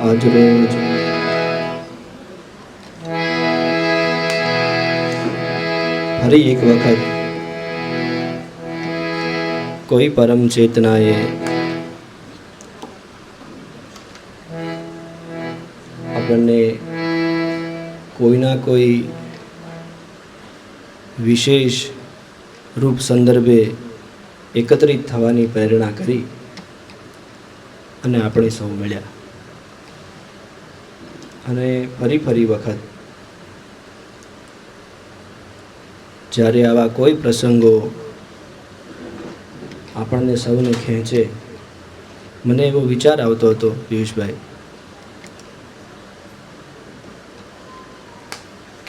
આજ રોજ ફરી એક વખત કોઈ પરમ ચેતનાએ આપણને કોઈના કોઈ વિશેષ રૂપ સંદર્ભે એકત્રિત થવાની પ્રેરણા કરી અને આપણે સૌ મળ્યા. અને ફરી વખત જ્યારે આવા કોઈ પ્રસંગો આપણને સૌને ખેંચે, મને એવો વિચાર આવતો હતો પિયુષભાઈ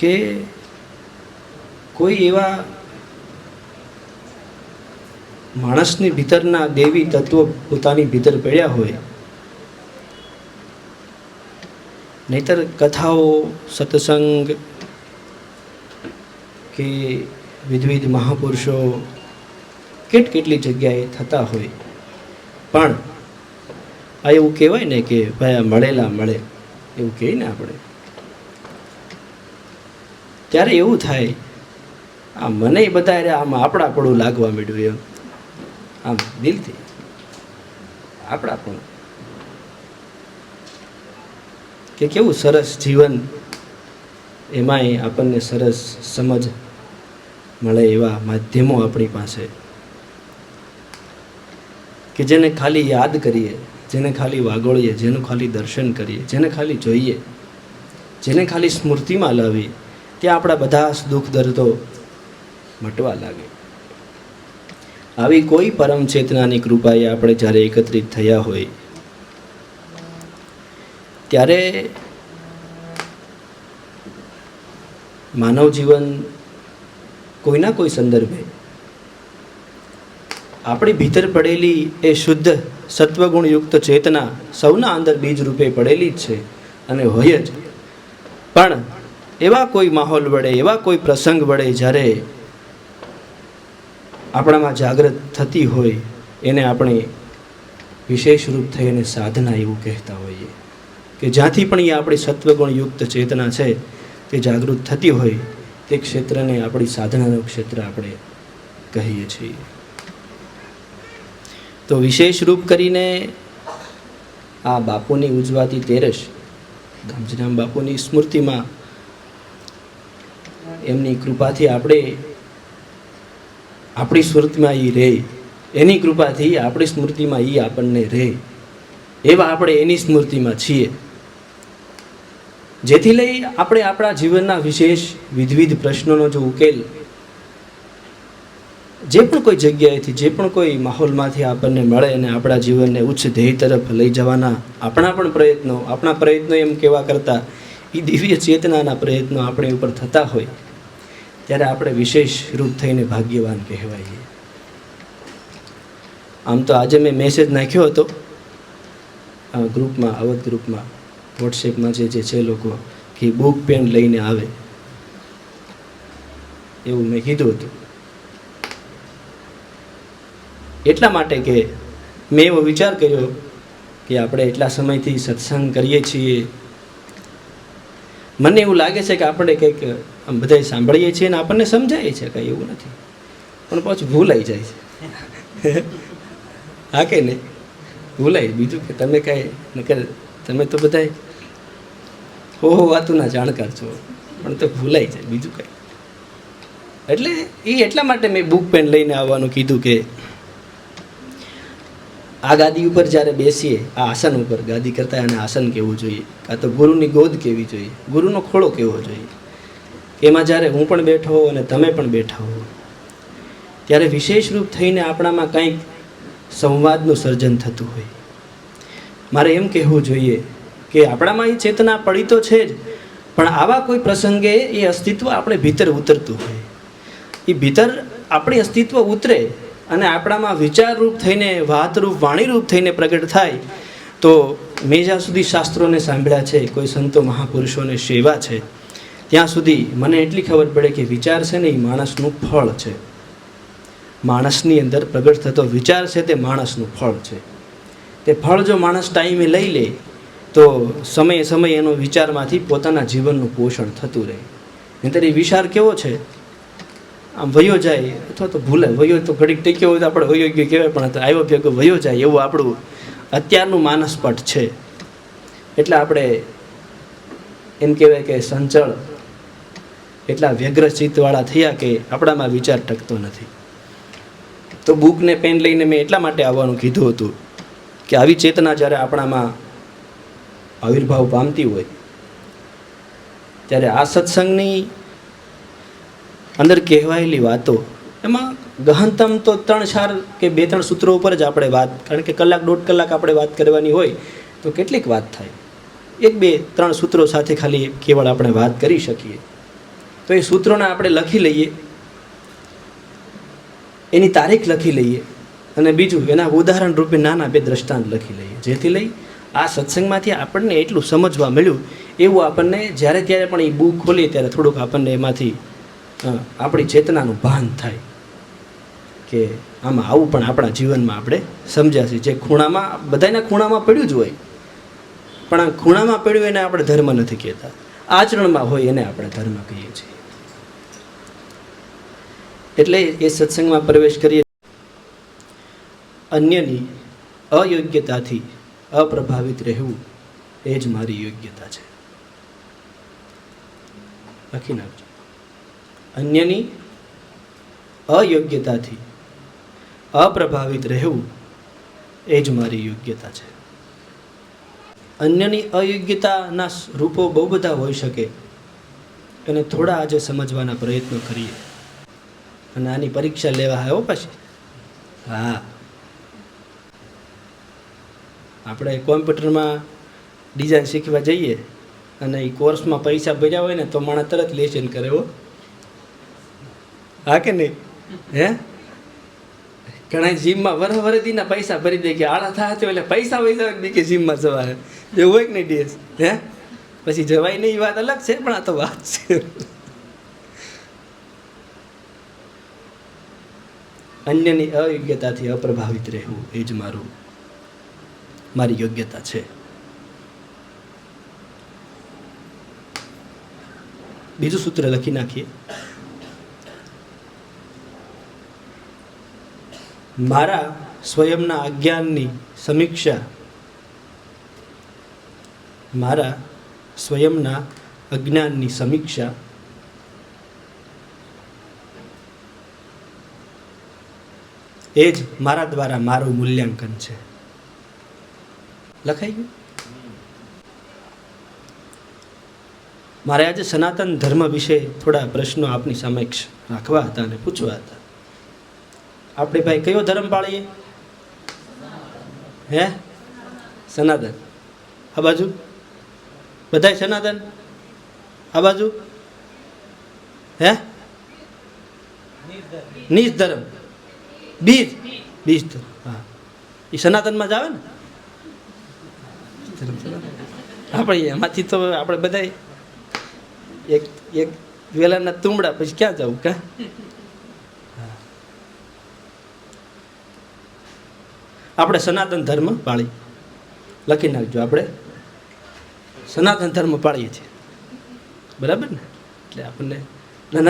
કે કોઈ એવા માણસની ભીતરના દેવી તત્વ પોતાની ભીતર પડ્યા હોય, નહીતર કથાઓ, સત્સંગ કે વિવિધ મહાપુરુષો કેટલી જગ્યાએ થતા હોય, પણ આ એવું કહેવાય ને કે ભાઈ આ મળેલા મળે, એવું કહીએ ને આપણે, ત્યારે એવું થાય આ મને બધા આમ આપણાપણું લાગવા માંડ્યું, એમ આમ દિલથી આપણાપણું, કે કેવું સરસ જીવન, એમાંય આપણને સરસ સમજ મળે એવા માધ્યમો આપણી પાસે, કે જેને ખાલી યાદ કરીએ, જેને ખાલી વાગોળીએ, જેનું ખાલી દર્શન કરીએ, જેને ખાલી જોઈએ, જેને ખાલી સ્મૃતિમાં લાવીએ, ત્યાં આપણા બધા દુઃખ દર્દો મટવા લાગે. આવી કોઈ પરમ ચેતનાની કૃપાએ આપણે જ્યારે એકત્રિત થયા હોય ત્યારે માનવ જીવન કોઈના કોઈ સંદર્ભે આપણી ભીતર પડેલી એ શુદ્ધ સત્વગુણયુક્ત ચેતના સૌના અંદર બીજ રૂપે પડેલી જ છે અને હોય જ. પણ એવા કોઈ માહોલ વડે, એવા કોઈ પ્રસંગ વડે જ્યારે આપણામાં જાગૃત થતી હોય, એને આપણે વિશેષ રૂપ થઈ અને સાધના એવું કહેતા હોઈએ, કે જ્યાંથી પણ એ આપણી સત્વગુણયુક્ત ચેતના છે તે જાગૃત થતી હોય તે ક્ષેત્રને આપણી સાધનાનું ક્ષેત્ર આપણે કહીએ છીએ. તો વિશેષ રૂપ કરીને આ બાપુની ઉજવાતી તેરસ, ગામજીરામ બાપુની સ્મૃતિમાં એમની કૃપાથી આપણે આપણી સ્મૃતિમાં એ રહે, એની કૃપાથી આપણી સ્મૃતિમાં એ આપણને રહે, એવા આપણે એની સ્મૃતિમાં છીએ, જેથી લઈ આપણે આપણા જીવનના વિશેષ વિવિધ પ્રશ્નોનો જો ઉકેલ જે પણ કોઈ જગ્યાએથી, જે પણ કોઈ માહોલમાંથી આપણને મળે અને આપણા જીવનને ઉચ્ચ ધ્યેય તરફ લઈ જવાના આપણા પ્રયત્નો એમ કહેવા કરતાં એ દિવ્ય ચેતનાના પ્રયત્નો આપણી ઉપર થતા હોય, ત્યારે આપણે વિશેષ રૂપ થઈને ભાગ્યવાન કહેવાઈએ. આમ તો આજે મેં મેસેજ નાખ્યો હતો ગ્રુપમાં, અવધ ગ્રુપમાં, વોટ્સએપમાં જે છે લોકો કે બુક પેન લઈને આવે, એવું મેં કીધું હતું. એટલા માટે કે મેં એવો વિચાર કર્યો કે આપણે એટલા સમયથી સત્સંગ કરીએ છીએ, મને એવું લાગે છે કે આપણે કંઈક બધા સાંભળીએ છીએ ને આપણને સમજાય છે, કંઈ એવું નથી, પણ પાછું ભૂલાઈ જાય છે. હા કે નહીં, ભૂલાય. બીજું કે તમે કાંઈ નકર તમે તો બધા હો વાતોના જાણકાર છો, પણ તો ભૂલાઈ જાય, બીજું કંઈ. એટલે એટલા માટે મેં બુક પેન લઈને આવવાનું કીધું કે આ ગાદી ઉપર જ્યારે બેસીએ, આ આસન ઉપર, ગાદી કરતાં એને આસન કહેવું જોઈએ, કાં તો ગુરુની ગોદ કહેવી જોઈએ, ગુરુનો ખોળો કહેવો જોઈએ. એમાં જ્યારે હું પણ બેઠો હોઉં અને તમે પણ બેઠા હો, ત્યારે વિશેષ રૂપ થઈને આપણામાં કંઈક સંવાદનું સર્જન થતું હોય. મારે એમ કહેવું જોઈએ કે આપણામાં એ ચેતના પડી તો છે જ, પણ આવા કોઈ પ્રસંગે એ અસ્તિત્વ આપણે ભીતર ઉતરતું હોય, એ ભીતર આપણી અસ્તિત્વ ઉતરે અને આપણામાં વિચારરૂપ થઈને, વાતરૂપ, વાણીરૂપ થઈને પ્રગટ થાય. તો મેં જ્યાં સુધી શાસ્ત્રોને સાંભળ્યા છે, કોઈ સંતો મહાપુરુષોને સેવા છે, ત્યાં સુધી મને એટલી ખબર પડે કે વિચાર છે ને એ માણસનું ફળ છે. માણસની અંદર પ્રગટ થતો વિચાર છે તે માણસનું ફળ છે. તે ફળ જો માણસ ટાઈમે લઈ લે તો સમયે સમયે એનો વિચારમાંથી પોતાના જીવનનું પોષણ થતું રહે. નહીંતર એ વિચાર કેવો છે, આમ વયો જાય અથવા તો ભૂલે. વયો તો ઘડીક ટેક્યો હોય તો આપણે વયો ગયો કહેવાય, પણ આવ્યો ભેગો વયો જાય એવું આપણું અત્યારનું માનસપટ છે. એટલે આપણે એમ કહેવાય કે સંચળ એટલા વ્યગ્ર ચિત્તવાળા થયા કે આપણામાં વિચાર ટકતો નથી. તો બુકને પેન લઈને મેં એટલા માટે આવવાનું કીધું હતું કે આવી ચેતના જ્યારે આપણામાં આવિર્ભાવ પામતી હોય ત્યારે આ સત્સંગની અંદર કહેવાયેલી વાતો, એમાં ગહનતમ તો 3-4 કે 2-3 સૂત્રો ઉપર જ આપણે વાત, કારણ કે કલાક 1.5 કલાક આપણે વાત કરવાની હોય તો કેટલીક વાત થાય. 1-2-3 સૂત્રો સાથે ખાલી કેવળ આપણે વાત કરી શકીએ. તો એ સૂત્રોને આપણે લખી લઈએ, એની તારીખ લખી લઈએ, અને બીજું એના ઉદાહરણ રૂપે નાના 2 દ્રષ્ટાંત લખી લઈએ, જેથી લઈ આ સત્સંગમાંથી આપણને એટલું સમજવા મળ્યું એવું આપણને જ્યારે ત્યારે પણ એ બુક ખોલીએ ત્યારે થોડુંક આપણને એમાંથી આપણી ચેતનાનું ભાન થાય કે આમાં આવું પણ આપણા જીવનમાં આપણે સમજ્યા છીએ. જે ખૂણામાં, બધાના ખૂણામાં પડ્યું જ હોય, પણ આ ખૂણામાં પડ્યું એને આપણે ધર્મ નથી કહેતા, આચરણમાં હોય એને આપણે ધર્મ કહીએ છીએ. એટલે એ સત્સંગમાં પ્રવેશ કરીએ. અન્યની અયોગ્યતાથી અપ્રભાવિત રહેવું એ જ મારી યોગ્યતા છે. લખી નાખજો. અન્યની અયોગ્યતાથી અપ્રભાવિત રહેવું એ જ મારી યોગ્યતા છે. અન્યની અયોગ્યતાના રૂપો બહુ બધા હોઈ શકે, એને થોડા આજે સમજવાના પ્રયત્નો કરીએ. અને આની પરીક્ષા લેવા આવ્યો પછી. હા, આપણે કોમ્પ્યુટરમાં ડિઝાઇન શીખવા જઈએ અને એ કોર્સમાં પૈસા ભર્યા હોય ને તો માણસ તરત લેશન કરે. હો, હા કે નહીં? હે, ઘણા જીમમાં વરદીના પૈસા ભરી દે કે આળા થાય તો એટલે પૈસા બી કે જીમમાં જવાય એવું હોય કે નહીં ડીએસ? હે, પછી જવાય નહીં, એ વાત અલગ છે, પણ આ તો વાત છે. અન્યની અયોગ્યતાથી અપ્રભાવિત રહેવું એ જ મારી યોગ્યતા છે. બીજું સૂત્ર લખી નાખીએ. મારા સ્વયંના અજ્ઞાનની સમીક્ષા, મારા સ્વયંના અજ્ઞાનની સમીક્ષા એ જ મારા દ્વારા મારું મૂલ્યાંકન છે. લખાઈ ગયું? મારે આજે સનાતન ધર્મ વિશે થોડા પ્રશ્નો આપની સમક્ષ રાખવા હતા અને પૂછવા હતા. આપણે ભાઈ કયો ધર્મ પાળીએ? હે, સનાતન. આ બાજુ બધાય સનાતન? આ બાજુ હે, નિજ ધર્મ, બીજ ધર્મ. હા, એ સનાતનમાં જ આવે ને. આપણે એમાંથી તો આપણે બધા એક વેલાના તુંબડા, પછી ક્યાં જવું? કા આપણે સનાતન ધર્મ પાળી. લખી નાખજો, આપણે સનાતન ધર્મ પાળીએ છીએ, બરાબર ને? એટલે આપણને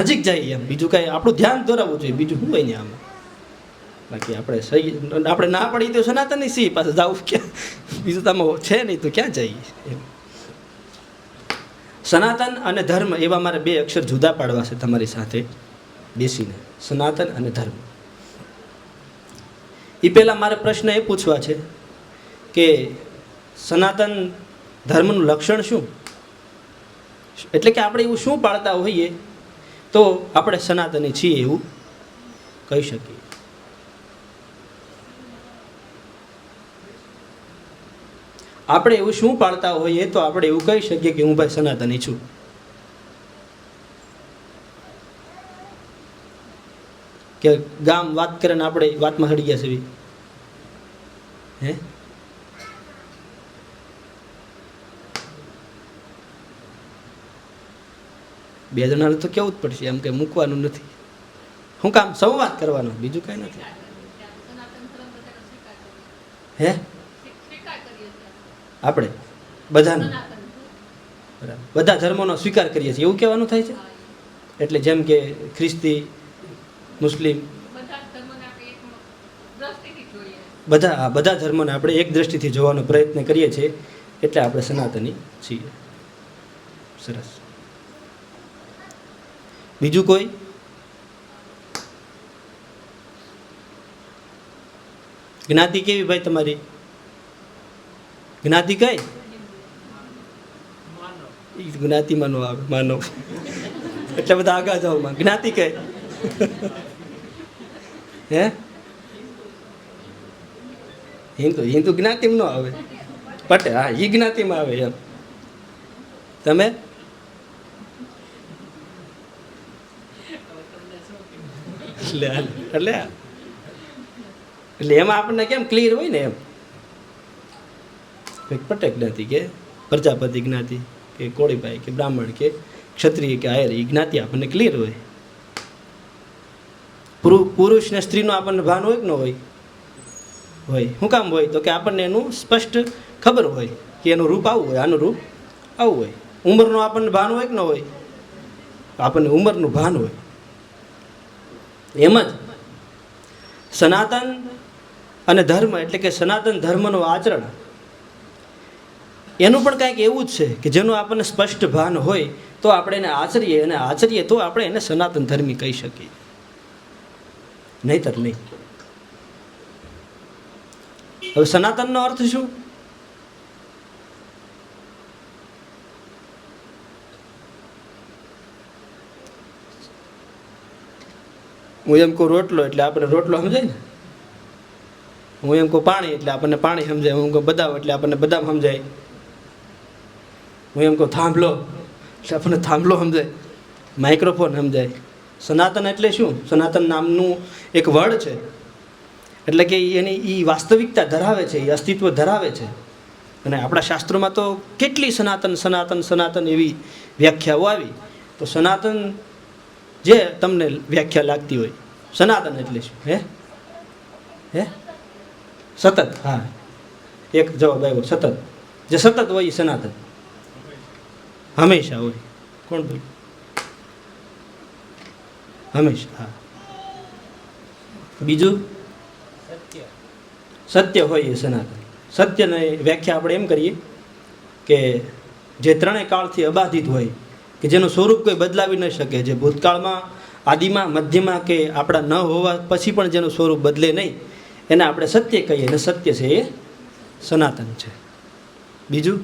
નજીક જાય એમ, બીજું કાંઈ આપણું ધ્યાન દોરાવવું જોઈએ, બીજું શું હોય ને આમાં. બાકી આપણે ના પડી તો સનાતનની સી પાસે જવું ક્યાં? બીજું તમે છે નહીં તો ક્યાં જઈએ એમ. સનાતન અને ધર્મ એવા મારે 2 અક્ષર જુદા પાડવા છે તમારી સાથે બેસીને. સનાતન અને ધર્મ. એ પહેલાં મારે પ્રશ્ન એ પૂછવા છે કે સનાતન ધર્મનું લક્ષણ શું? એટલે કે આપણે એવું શું પાળતા હોઈએ તો આપણે સનાતની છીએ એવું કહી શકીએ? આપણે એવું શું પાળતા હોઈએ તો આપણે એવું કહી શકીએ કે હું ભાઈ સનાતની છું? કે ગામ વાત કરે ને આપણે વાતમાં હળી ગયા છે? હે, બે જણાને તો કેવું જ પડશે, એમ કે મૂકવાનું નથી. શું કામ? સંવાદ કરવાનો, બીજું કઈ નથી. હે, આપણે બધાને બરાબર, બધા ધર્મોનો સ્વીકાર કરીએ છીએ એવું કહેવાનું થાય છે. એટલે જેમ કે ખ્રિસ્તી, મુસ્લિમ, બધા ધર્મોને આપણે એક દ્રષ્ટિથી જોવાનો પ્રયત્ન કરીએ છીએ, એટલે આપણે સનાતની છીએ. સરસ. બીજું કોઈ? જ્ઞાતિ કેવી ભાઈ તમારી? જ્ઞાતિ કઈ? જ્ઞાતિમાં નો આવે, માનવ એટલે બધા આગળ જાઓ. જ્ઞાતિ કઈ? હે હિન્દુ જ્ઞાતિમાં નો આવે. પટેલ, હા, એ જ્ઞાતિમાં આવે એમ. તમે? એટલે એમાં આપણને કેમ ક્લિયર હોય ને એમ, પટેલ જ્ઞાતિ કે પ્રજાપતિ જ્ઞાતિ કે કોળીભાઈ કે બ્રાહ્મણ કે ક્ષત્રિય કે આયર, એ જ્ઞાતિ આપણને ક્લિયર હોય. પુરુષ ને સ્ત્રીનો આપણને ભાન હોય કે ન હોય? હોય. શું કામ હોય? તો કે આપણને એનું સ્પષ્ટ ખબર હોય કે એનું રૂપ આવું હોય, આનું રૂપ આવું હોય. ઉંમરનું આપણને ભાન હોય કે ન હોય? આપણને ઉંમરનું ભાન હોય. એમ જ સનાતન અને ધર્મ, એટલે કે સનાતન ધર્મનું આચરણ, એનું પણ કંઈક એવું જ છે કે જેનું આપણને સ્પષ્ટ ભાન હોય તો આપણે એને આચરીએ, અને આચરીએ તો આપણે એને સનાતન ધર્મી કહી શકીએ, નહીતર નહીં. હવે સનાતનનો અર્થ શું? હું એમ કહું રોટલો એટલે આપણે રોટલો સમજાય ને. હું એમ કહું પાણી એટલે આપણને પાણી સમજાય. હું કહું બદામ એટલે આપણને બદામ સમજાય. હું એમ કહું થાંભલો એટલે આપણને થાંભલો સમજાય. માઇક્રોફોન સમજાય. સનાતન એટલે શું? સનાતન નામનું એક વર્ડ છે, એટલે કે એની એ વાસ્તવિકતા ધરાવે છે, એ અસ્તિત્વ ધરાવે છે. અને આપણા શાસ્ત્રોમાં તો કેટલી સનાતન સનાતન સનાતન એવી વ્યાખ્યાઓ આવી. તો સનાતન જે તમને વ્યાખ્યા લાગતી હોય, સનાતન એટલે શું? હે સતત. હા, એક જવાબ આવ્યો, સતત. જે સતત હોય એ સનાતન, હંમેશા હોય. કોણ બોલ? હંમેશા. હા. બીજું? સત્ય હોય એ સનાતન. સત્યની વ્યાખ્યા આપણે એમ કરીએ કે જે ત્રણેય કાળથી અબાધિત હોય, કે જેનું સ્વરૂપ કોઈ બદલાવી ન શકે, જે ભૂતકાળમાં, આદિમાં, મધ્યમાં કે આપણા ન હોવા પછી પણ જેનું સ્વરૂપ બદલે નહીં, એને આપણે સત્ય કહીએ. અને સત્ય છે એ સનાતન છે. બીજું?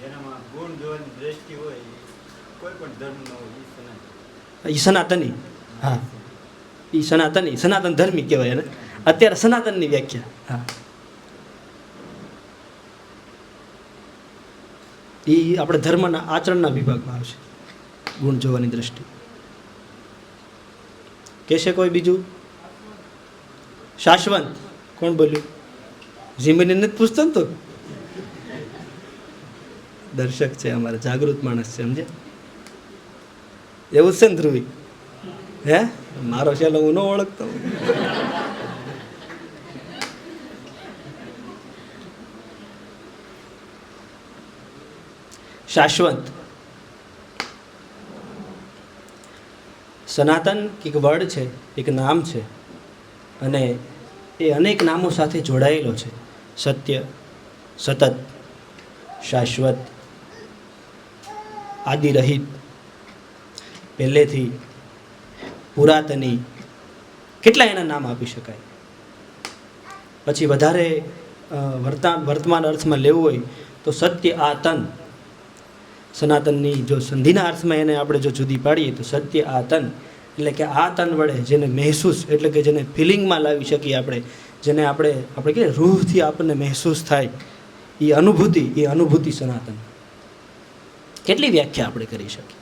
જેનામાં ગુણ જોવાની દ્રષ્ટિ હોય, કોઈ પણ ધર્મનો હોય, એ સનાતની. હા, એ સનાતની, સનાતન ધર્મી કહેવાય એને અત્યારે સનાતનની વ્યાખ્યા. હા, એ આપણે ધર્મના આચરણના વિભાગમાં આવશે, ગુણ જોવાની દ્રષ્ટિ. કહેશે કોઈ બીજું? શાશ્વત. કોણ બોલ્યું? જીમીને નથી પૂછતો ને, તો દર્શક છે અમારા, જાગૃત માણસ છે, સમજે? એવું જ છે ને ધ્રુવી? હે, મારો શેલો હું ન ઓળખતો. શાશ્વત. સનાતન એક વર્ડ છે, એક નામ છે, અને એ અનેક નામો સાથે જોડાયેલો છે. સત્ય, સતત, શાશ્વત, આદિરહિત, પહેલેથી, પુરાતની, કેટલા એના નામ આપી શકાય. પછી વધારે વર્તમાન અર્થમાં લેવું હોય તો સત્ય આતન. સનાતનની જો સંધિના અર્થમાં એને આપણે જો જુદી પાડીએ તો સત્ય આ તન, એટલે કે આ તન વડે જેને મહેસૂસ, એટલે કે જેને ફિલિંગમાં લાવી શકીએ આપણે, જેને આપણે કે રૂહથી આપણને મહેસૂસ થાય, એ અનુભૂતિ સનાતન. કેટલી વ્યાખ્યા આપણે કરી શકીએ.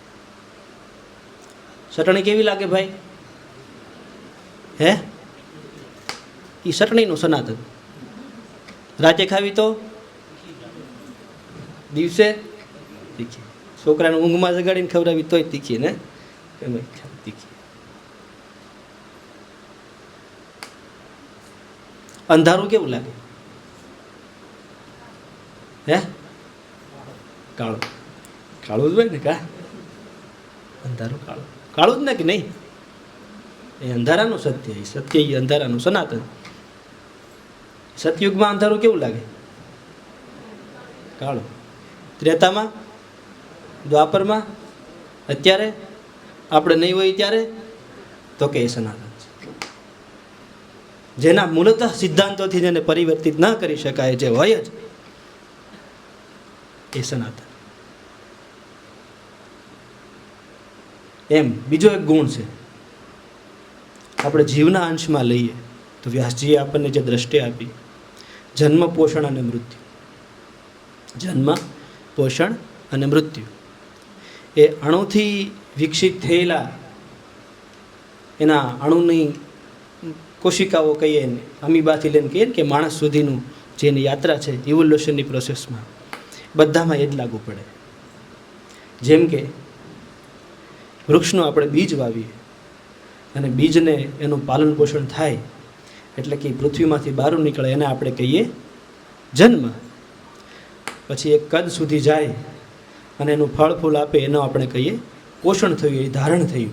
ચટણી કેવી લાગે ભાઈ? હે, એ ચટણીનું સનાતન. રાતે ખાવી તો દિવસે તીખી. છોકરાને ઊંઘમાં જગાડીને ખવડાવી તોય તીખી ને, તીખી. અંધારું કેવું લાગે? હે, કાળું કાળું જ હોય ને, કા અંધારું કાળું કાળું જ ને કે નહીં? એ અંધારાનું સત્ય, એ સત્ય એ અંધારાનું સનાતન. સતયુગમાં અંધારું કેવું લાગે? કાળું. ત્રેતામાં, દ્વાપરમાં, અત્યારે આપણે નહીં હોય ત્યારે તો કે એ સનાતન છે. જેના મૂળતઃ સિદ્ધાંતોથી જેને પરિવર્તિત ન કરી શકાય, જે હોય જ એ સનાતન. એમ બીજો એક ગુણ છે, આપણે જીવના અંશમાં લઈએ તો વ્યાસજીએ આપણને જે દ્રષ્ટિ આપી, જન્મ, પોષણ અને મૃત્યુ. જન્મ, પોષણ અને મૃત્યુ એ અણુથી વિકસિત થયેલા એના અણુની કોશિકાઓ કહીએ ને, અમીબાથી લઈને કહીએ ને કે માણસ સુધીનું જે એની યાત્રા છે ઇવોલ્યુશનની પ્રોસેસમાં, બધામાં એ જ લાગુ પડે. જેમ કે વૃક્ષનું આપણે બીજ વાવીએ અને બીજને એનું પાલન પોષણ થાય એટલે કે પૃથ્વીમાંથી બહાર નીકળે, એને આપણે કહીએ જન્મ. પછી એક કદ સુધી જાય અને એનું ફળ ફૂલ આપે, એનો આપણે કહીએ પોષણ થયું, એ ધારણ થયું.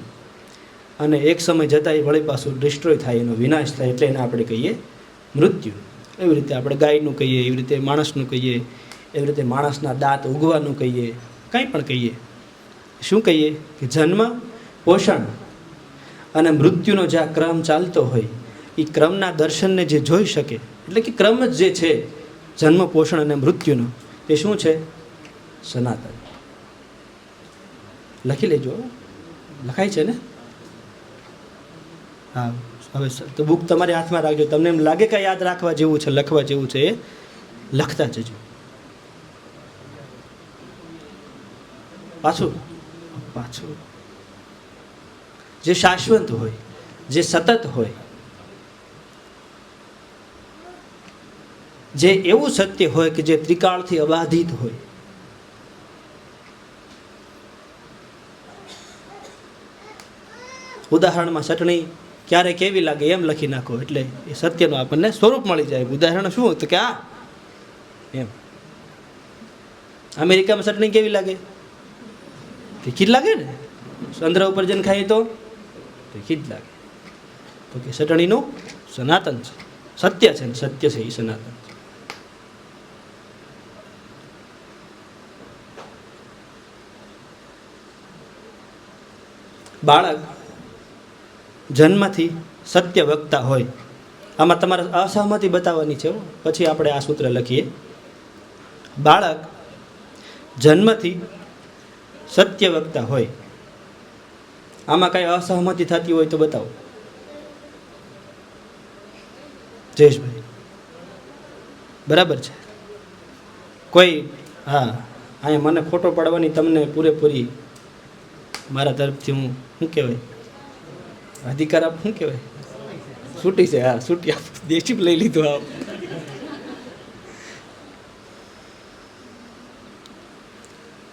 અને એક સમય જતાં એ વળી પાછું ડિસ્ટ્રોય થાય, એનો વિનાશ થાય, એટલે એને આપણે કહીએ મૃત્યુ. એવી રીતે આપણે ગાયનું કહીએ, એવી રીતે માણસનું કહીએ, એવી રીતે માણસના દાંત ઉગવાનું કહીએ, કંઈ પણ કહીએ. શું કહીએ કે જન્મ, પોષણ અને મૃત્યુનો જે આ ક્રમ ચાલતો હોય, એ ક્રમના દર્શનને જે જોઈ શકે, એટલે કે ક્રમ જ જે છે જન્મ, પોષણ અને મૃત્યુનો, એ શું છે? સનાતન. લખી લેજો, લખાય છે ને? હા, હવે તો બુક તમારી હાથમાં રાખજો. તમને એમ લાગે કે યાદ રાખવા જેવું છે, લખવા જેવું છે, એ લખતા જજો. પાછું જે શાશ્વત હોય, જે સતત હોય, જે એવું સત્ય હોય કે જે ત્રિકાળથી અબાધિત હોય. ઉદાહરણમાં ચટણી ક્યારે કેવી લાગે એમ લખી નાખો, એટલે એ સત્યનું આપણને સ્વરૂપ મળી જાય. ઉદાહરણ શું તો કે આ એમ. અમેરિકામાં ચટણી કેવી લાગે? તીખી જ લાગે ને. ચંદ્ર ઉપર જઈને ખાઈએ તો તીખી જ લાગે. તો કે ચટણીનું સનાતન છે, સત્ય છે, સત્ય છે એ સનાતન છે. બાળક જન્મથી સત્ય વક્તા હોય. આમાં તમારે અસહમતિ બતાવવાની છે, પછી આપણે આ સૂત્ર લખીએ. બાળક જન્મથી સત્ય વક્તા હોય. આમાં કાંઈ અસહમતિ થતી હોય તો બતાવો જયેશભાઈ. બરાબર છે? કોઈ? હા, અહીંયા મને ફોટો પાડવાની તમને પૂરેપૂરી મારા તરફથી હું શું કહેવાય અધિકાર આપ, શું કહેવાય, છૂટી છે. હા, છૂટી આપ, દેશી લઈ લીધું આપ.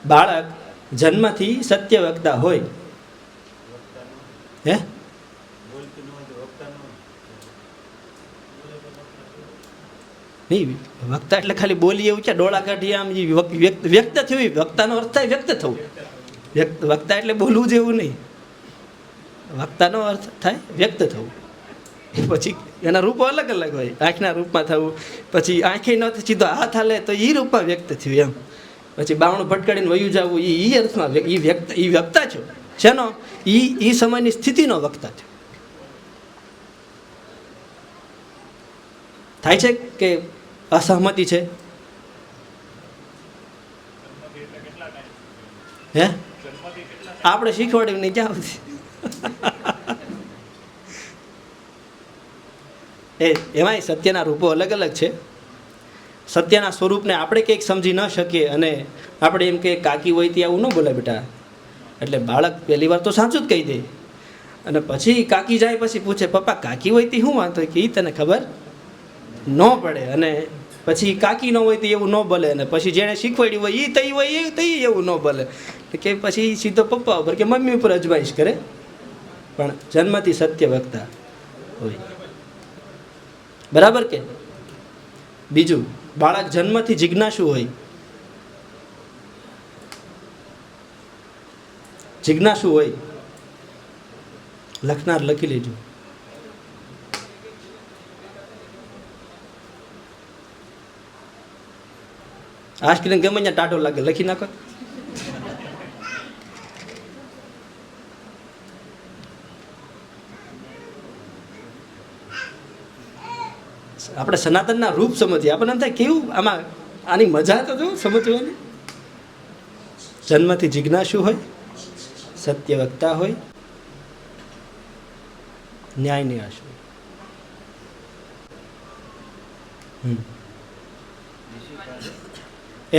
બાળક જન્મથી સત્ય વક્તા હોય. હે? નહીં, વક્તા એટલે ખાલી બોલી એવું છે, ડોળા કાઢી આમ વ્યક્ત થયું. વક્તાનો અર્થ થાય વ્યક્ત થવું. વક્તા એટલે બોલવું જેવું નહીં. વક્તાનો અર્થ થાય વ્યક્ત થવું. પછી એના રૂપો અલગ અલગ હોય. આંખના રૂપમાં થવું, પછી આંખે ન સીધો હાથ હાલે તો એ રૂપમાં વ્યક્ત થયું એમ. પછી બાવણું ભટકાડીને વયું જવું, એ અર્થમાં એ વક્તા છો. શેનો? એ સમયની સ્થિતિનો વક્તા છો. થાય છે કે અસહમતિ છે? હે? આપણે શીખવાડ્યું નહીં ક્યાં સુધી. એમાંય સત્યના રૂપો અલગ અલગ છે. સત્યના સ્વરૂપને આપણે કંઈક સમજી ન શકીએ અને આપણે એમ કે કાકી હોય ત્યાં આવું ન બોલે બેટા. એટલે બાળક પહેલી વાર તો સાચું જ કહી દે, અને પછી કાકી જાય પછી પૂછે પપ્પા કાકી હોય તે શું વાંધો કે એ તને ખબર ન પડે. અને પછી કાકી ન હોય તો એવું ન બોલે, અને પછી જેણે શીખવાડ્યું હોય એ તઈ હોય એ તઈ એવું ન બોલે કે પછી સીધો પપ્પા ઉપર કે મમ્મી ઉપર અજમાઈશ કરે. પણ જન્મથી સત્ય વક્તા હોય. બરાબર કે? બીજું, બાળક જન્મથી જિજ્ઞાસુ હોય. જિજ્ઞાસુ હોય લખનાર લખી લેજો. આ સ્ક્રીન ગમે ત્યાં ટાટો લાગે લખી નાખો. આપણે સનાતનના રૂપ સમજીએ, આપણને એમ થાય કેવું આમાં આની મજા તો જો સમજવાની. જન્મથી જિજ્ઞાસુ હોય, સત્ય વક્તા હોય, ન્યાયની આશુ.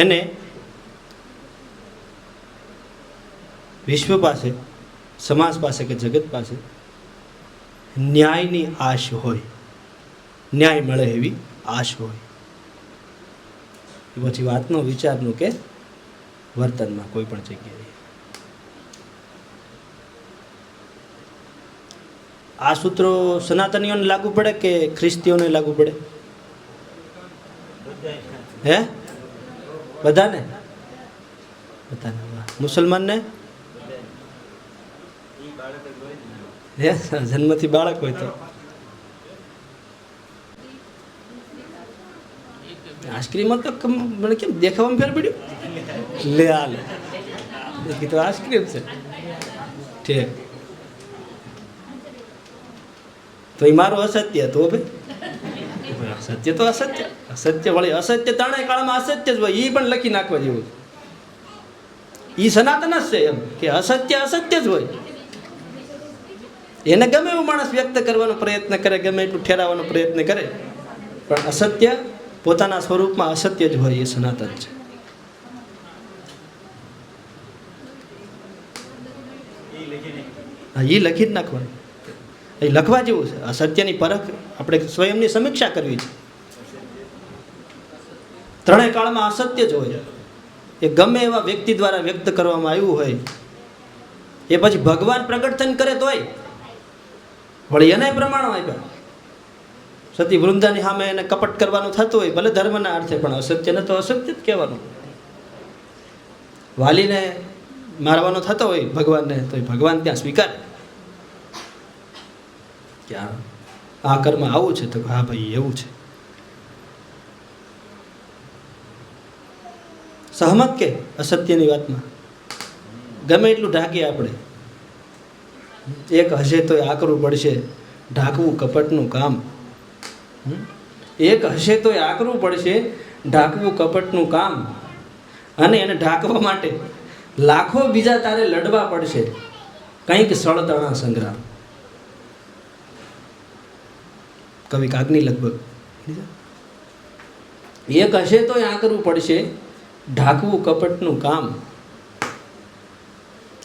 એને વિશ્વ પાસે, સમાજ પાસે કે જગત પાસે ન્યાયની આશ હોય, ન્યાય મળે એવી આશ હોય. પછી વાતનો વિચારનું કે વર્તનમાં કોઈ પણ જગ્યાએ આ સૂત્રો સનાતનીઓને લાગુ પડે કે ખ્રિસ્તીઓને લાગુ પડે? હે? બધાને? બધાને. મુસલમાનને? હે? જન્મથી બાળક હોય તો આઈસ્ક્રીમ તો મને કેમ દેખાવામાં ફેર પડ્યું? લે હાલ તો આઈસ્ક્રીમ છે. ઠીક, તો એ મારું અસત્ય તો ભાઈ સત્ય તો અસત્ય, અસત્ય વળી અસત્ય ત્રણેય કાળમાં અસત્ય જ હોય. એ પણ લખી નાખવા જેવું. એ સનાતન જ છે એમ કે અસત્ય અસત્ય જ હોય. એને ગમે એવો માણસ વ્યક્ત કરવાનો પ્રયત્ન કરે, ગમે એટલું ઠેરાવવાનો પ્રયત્ન કરે, પણ અસત્ય પોતાના સ્વરૂપમાં અસત્ય જ હોય. એ સનાતન છે. હા, એ લખી જ નાખવાનું. એ લખવા જેવું છે. અસત્યની પરખ આપણે સ્વયંની સમીક્ષા કરવી છે. ત્રણેય કાળમાં અસત્ય જ હોય. એ ગમે એવા વ્યક્તિ દ્વારા વ્યક્ત કરવામાં આવ્યું હોય, એ પછી ભગવાન પ્રગટ થઈને કરે તોય વળી એને પ્રમાણો આપ્યા. સતી વૃંદાની સામે એને કપટ કરવાનું થતું હોય, ભલે ધર્મના અર્થે, પણ અસત્યને તો અસત્ય જ કહેવાનું. વાલીને મારવાનો થતો હોય ભગવાનને, તો ભગવાન ત્યાં સ્વીકારે કે આ કર્મ આવું છે, તો હા ભાઈ એવું છે. સહમત કે અસત્યની વાતમાં ગમે એટલું ઢાંકીએ આપણે, એક હશે તો આકરું પડશે, ઢાંકવું કપટનું કામ. એક હશે તો આકરું પડશે, ઢાંકવું કપટનું કામ. અને એને ઢાંકવા માટે લાખો બીજા તારે લડવા પડશે, કંઈક સળતણા સંગ્રામ. કવિ કાગની લગભગ. એક હશે તો આકરું પડશે, ઢાંકવું કપટનું કામ.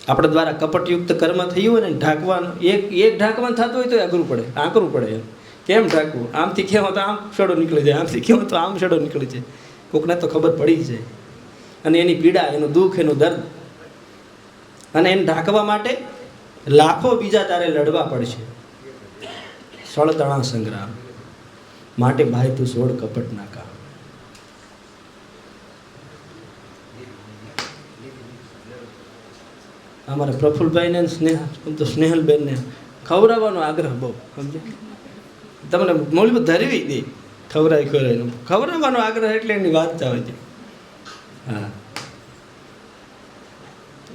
આપણા દ્વારા કપટયુક્ત કર્મ થયું હોય ને ઢાંકવાનું, એક ઢાંકવાનું થતું હોય તો અઘરું પડે, આકરું પડે. એમ કેમ ઢાંકવું? આમથી ખેવો તો આમ શેડો નીકળી જાય, આમથી ખેવો તો આમ શેડો નીકળી જાય. કોકને તો ખબર પડી જાય. અને એની પીડા, એનું દુઃખ, એનું દર્દ. અને એને ઢાંકવા માટે લાખો બીજા તારે લડવા પડશે, સળતણા સંગ્રામ. માટે ભાઈ તું છોડ કપટના કામ. અમારા પ્રફુલભાઈને સ્નેહલબેનને ખવડાવવાનો આગ્રહ બહુ, સમજે તમને મૂળભૂત ધરવી દે, ખવડાવવાનો આગ્રહ એટલે એની વાત ચાલે છે. હા,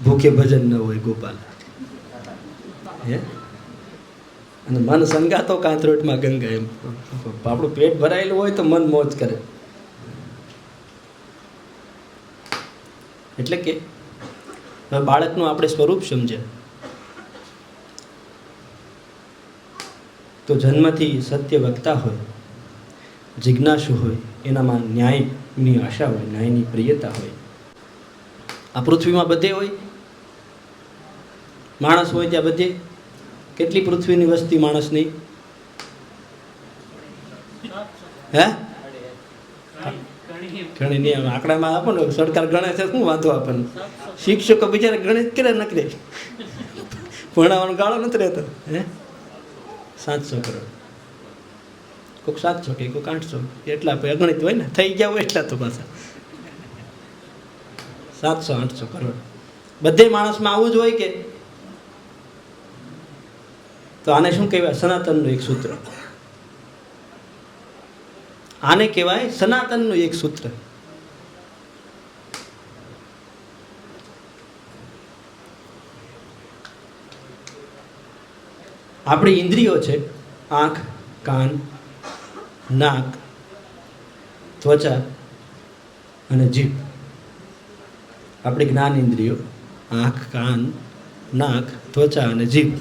ભૂખે ભજન ન હોય ગોપાલ. હે? અને મન સંગાતો કાંતરોટમાં ગંગા. એમ આપણું પેટ ભરાયેલું હોય તો મન મોજ કરે. એટલે કે બાળકનું આપણે સ્વરૂપ સમજે તો જન્મથી સત્ય વક્તા હોય, જિજ્ઞાસુ હોય, એનામાં ન્યાયની આશા હોય, ન્યાયની પ્રિયતા હોય. આ પૃથ્વીમાં બધે હોય. માણસ હોય ત્યાં બધે. કેટલી પૃથ્વીની વસ્તી માણસની? હે? ગણી નહીં. આંકડામાં આપો ને, સરકાર ગણે છે, શું વાંધો આપણને? શિક્ષકો બિચારા ગણિત કરે નકરે, ભણાવવાનો ગાળો નથી રહેતો. હે? 700 કરોડ. કોઈક 700 કે કોઈક 800, એટલા અગણિત હોય ને, થઈ ગયા હોય એટલા તો પાછા 700-800 કરોડ. બધે માણસમાં આવું જ હોય કે? તો આને શું કહેવાય? સનાતનનું એક સૂત્ર. આને કહેવાય સનાતનનું એક સૂત્ર. આપણી ઇન્દ્રિયો છે, આંખ, કાન, નાક, ત્વચા અને જીભ. આપણી જ્ઞાન ઇન્દ્રિયો, આંખ, કાન, નાક, ત્વચા અને જીભ.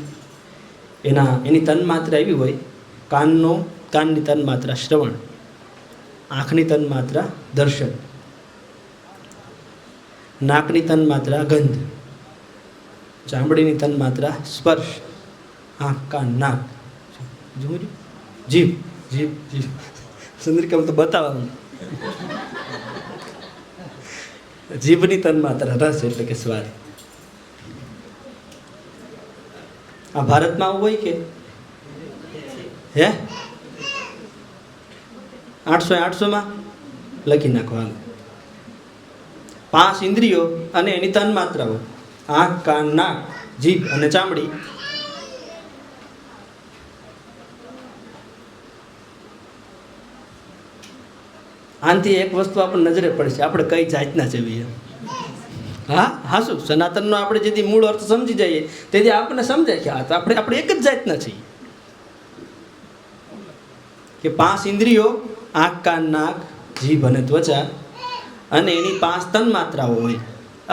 એની તન્માત્રા એવી હોય, કાનની તન્માત્રા શ્રવણ, આંખની તન્માત્રા દર્શન, નાકની તન્માત્રા ગંધ, ચામડીની તન્માત્રા સ્પર્શ, આંખ, કાન, નાક, જીભ. ચંદ્રિકામાં તો બતાવવાનું. જીભની તન્માત્રા રસ એટલે કે સ્વાદ. આ ભારતમાં આવું હોય કે? હે 800 લખી નાખવાનું. 5 ઇન્દ્રિયો અને એની તન્માત્રાઓ, આંખ, કાન, નાક, જીભ અને ચામડી. આનાથી એક વસ્તુ આપણને નજરે પડશે, આપણે કઈ જાતના છે. હા શું સનાતનનો આપણે જેથી મૂળ અર્થ સમજી જઈએ તેથી આપણને સમજાય કે આ તો આપણે એક જ જાતના છીએ. કે 5 ઇન્દ્રિયો, આંખ, કાન, નાક, જીભ અને ત્વચા, અને એની 5 તન્માત્રાઓ હોય,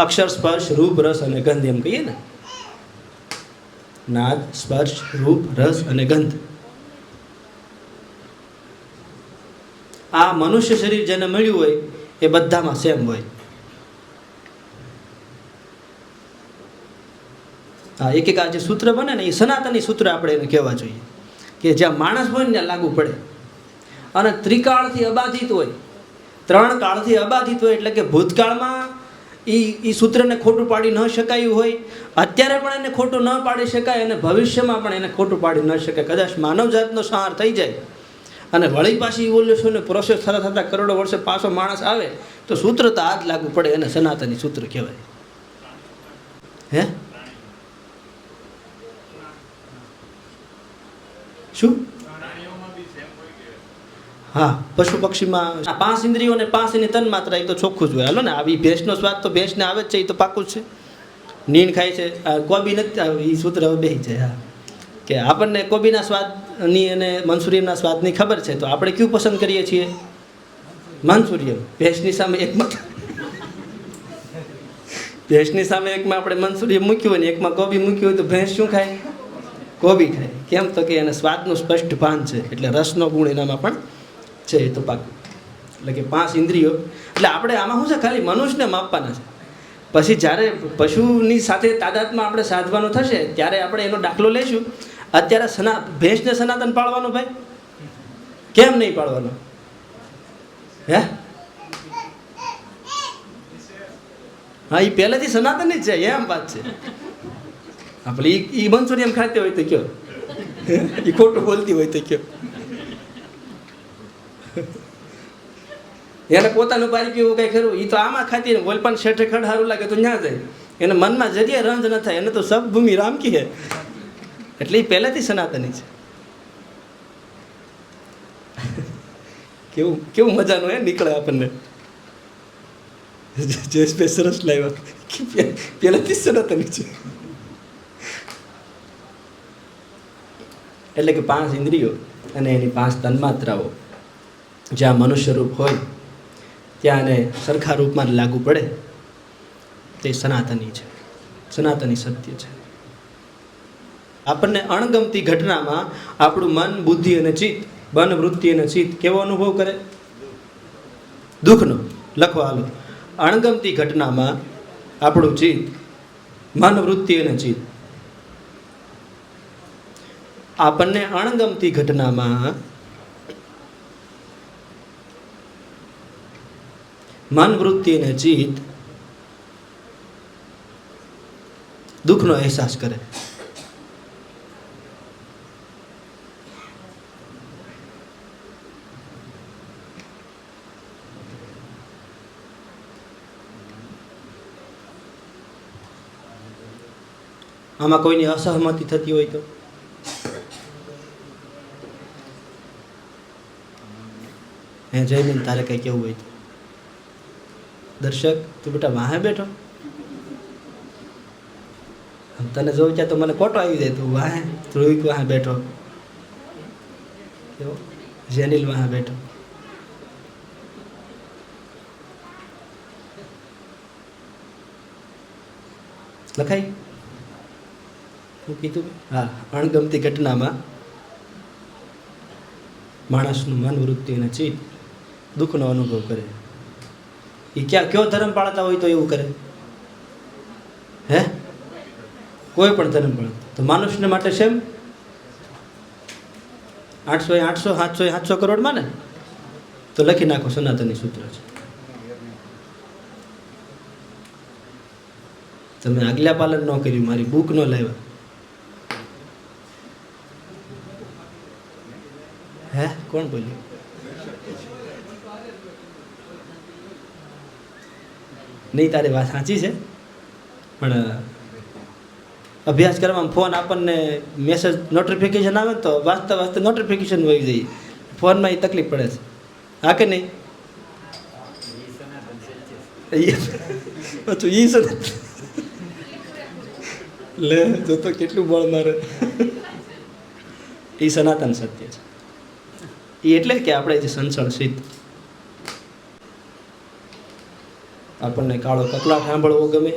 અક્ષર, સ્પર્શ, રૂપ, રસ અને ગંધ. એમ કહીએ ને, નાદ, સ્પર્શ, રૂપ, રસ અને ગંધ. આ મનુષ્ય શરીર જેને મળ્યું હોય એ બધામાં સેમ હોય. હા, એક આ જે સૂત્ર બને ને એ સનાતની સૂત્ર આપણે એને કહેવા જોઈએ, કે જ્યાં માણસ હોય ને ત્યાં લાગુ પડે. અને ત્રિકાળથી અબાધિત હોય, 3 કાળથી અબાધિત હોય, એટલે કે ભૂતકાળમાં એ સૂત્રને ખોટું પાડી ન શકાયું હોય, અત્યારે પણ એને ખોટું ન પાડી શકાય, અને ભવિષ્યમાં પણ એને ખોટું પાડી ન શકાય. કદાચ માનવજાતનો સંહાર થઈ જાય અને વળી પાછી ઇવોલ્યુશનની પ્રોસેસ થતાં કરોડો વર્ષે પાછો માણસ આવે તો સૂત્ર તો આ જ લાગુ પડે. એને સનાતની સૂત્ર કહેવાય. હે શું? હા, પશુ પક્ષીમાં 5 ઇન્દ્રિયો અને 5 એની તન્માત્રા, એ તો ચોખ્ખું જ હોય. હાલો ને, આવી ભેંસનો સ્વાદ તો ભેંસને આવે જ છે, એ તો પાકું જ છે. નીણ ખાય છે, કોબી નથી, એ સૂત્ર હવે બેસી જાય. હા, કે આપણને કોબીના સ્વાદની અને મંચુરિયમના સ્વાદની ખબર છે, તો આપણે કયું પસંદ કરીએ છીએ? મંચુરિયમ. ભેંસની સામે એકમાં આપણે મંચુરિયમ મૂક્યું હોય ને એકમાં કોબી મૂક્યું હોય તો ભેંસ શું ખાય? કોબી ખાય. કેમ? તો કે એને સ્વાદનું સ્પષ્ટ ભાન છે, એટલે રસનો ગુણ એનામાં પણ છે. એ તો પાકું. એટલે કે 5 ઇન્દ્રિયો, એટલે આપણે આમાં શું છે, ખાલી મનુષ્યને માપવાના છે. પછી જ્યારે પશુની સાથે તાદાત્મ્ય આપણે સાધવાનું થશે ત્યારે આપણે એનો દાખલો લઈશું. અત્યારે ભેંસને સનાતન પાળવાનું ભાઈ? કેમ નહીં પાળવાનો? હે? હા, એ પહેલેથી સનાતન જ છે, એમ વાત છે. આપણે એ મંચુરિયમ ખાતી હોય તો કયો, એ ખોટું બોલતી હોય તો કયો. એને પોતાનું પારી કેવું કઈ ખરું? એ તો આમાં ખાતી ને બોલ પણ શેઠે ખડ સારું લાગે તો ન્યા જાય. એને મનમાં જગ્યાએ રંજ ન થાય, એને તો સબ ભૂમિ રામ કી હે. એટલે એ પહેલાથી સનાતની છે. કેવું મજાનું હે નીકળે આપણને. જયેશભાઈ સરસ લાવ્યા, પહેલાથી સનાતની છે. એટલે કે 5 ઇન્દ્રિયો અને એની 5 તન્માત્રાઓ જ્યાં મનુષ્ય રૂપ હોય ત્યાં એને સરખા રૂપમાં લાગુ પડે, તે સનાતની છે, સનાતની સત્ય છે. આપણને અણગમતી ઘટનામાં આપણું મન, બુદ્ધિ અને ચિત્ત, બન, વૃત્તિ અને ચિત્ત કેવો અનુભવ કરે? દુઃખનો. લખવા હાલો. અણગમતી ઘટનામાં આપણું ચિત્ત, મન, વૃત્તિ અને ચિત્ત. આપણને અણગમતી ઘટનામાં મન, વૃત્તિ અને ચિત્ત દુઃખનો અહેસાસ કરે. આમાં કોઈની અસહમતિ થતી હોય તો? હે જયમીન, તારે કંઈ કેવું હોય તો? દર્શક, તું બેટા વાહે બેઠો, તને જોઉં ત્યાં તો મને ખોટો આવી જાય. તું વાહે, ધ્રુવિક વાહે બેઠો, જેનિલ વાહે બેઠો. લખાય શું કીધું? હા, અણગમતી ઘટનામાં માણસનું મન, વૃત્તિ અને ચિત્ત દુઃખનો અનુભવ કરે. એ કયો ધર્મ પાળતા હોય તો એવું કરે? હે, કોઈ પણ ધર્મ પાળતા તો માનુષને માટે સેમ 800 800 700 કરોડમાં ને તો લખી નાખો, સનાતની સૂત્ર છે. તમે આજ્ઞા પાલન ન કર્યું, મારી બુક ન લાવ્યા, હે કોણ બોલ્યું? નહીં, તારી વાત સાચી છે, પણ અભ્યાસ કરવામાં ફોન આપણને મેસેજ નોટિફિકેશન આવે તો વાંચતા વાંચતા નોટિફિકેશન વહી જાય, ફોનમાં એ તકલીફ પડે છે. હા કે નહીં? પાછું ઈ છે લે, જો તો કેટલું બળ મારે. એ સનાતન સત્ય છે. એ એટલે કે આપણે જે સંસર્ષિત, આપણને કાળો કકળાટ સાંભળવો ગમે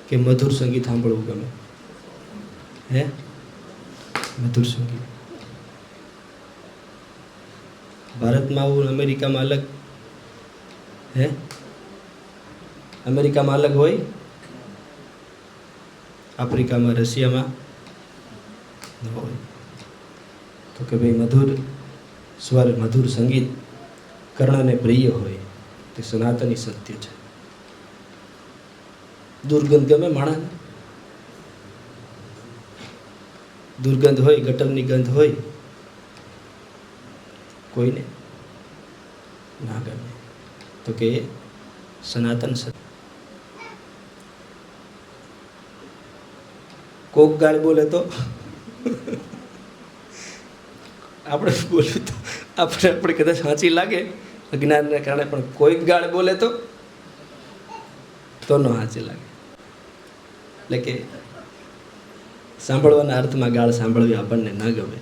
કે મધુર સંગીત સાંભળવું ગમે? હે, મધુર સંગીત. ભારતમાં આવું, અમેરિકામાં અલગ? હે, અમેરિકામાં અલગ હોય, આફ્રિકામાં, રશિયામાં ન હોય. તો કે ભાઈ મધુર સ્વર, મધુર સંગીત કર્ણને પ્રિય હોય તે સનાતની સત્ય છે. દુર્ગંધ ગમે માણસને? દુર્ગંધ હોય, ગટરની ગંધ હોય, કોઈને ના ગમે. તો કે સનાતન સત્ય. કોક ગાળ બોલે તો આપણે બોલ્યું તો આપણે કદાચ સાચી લાગે અજ્ઞાનને કારણે, પણ કોઈક ગાળ બોલે તો ન સાચી લાગે. એટલે કે સાંભળવાના અર્થમાં ગાળ સાંભળવી આપણને ન ગમે.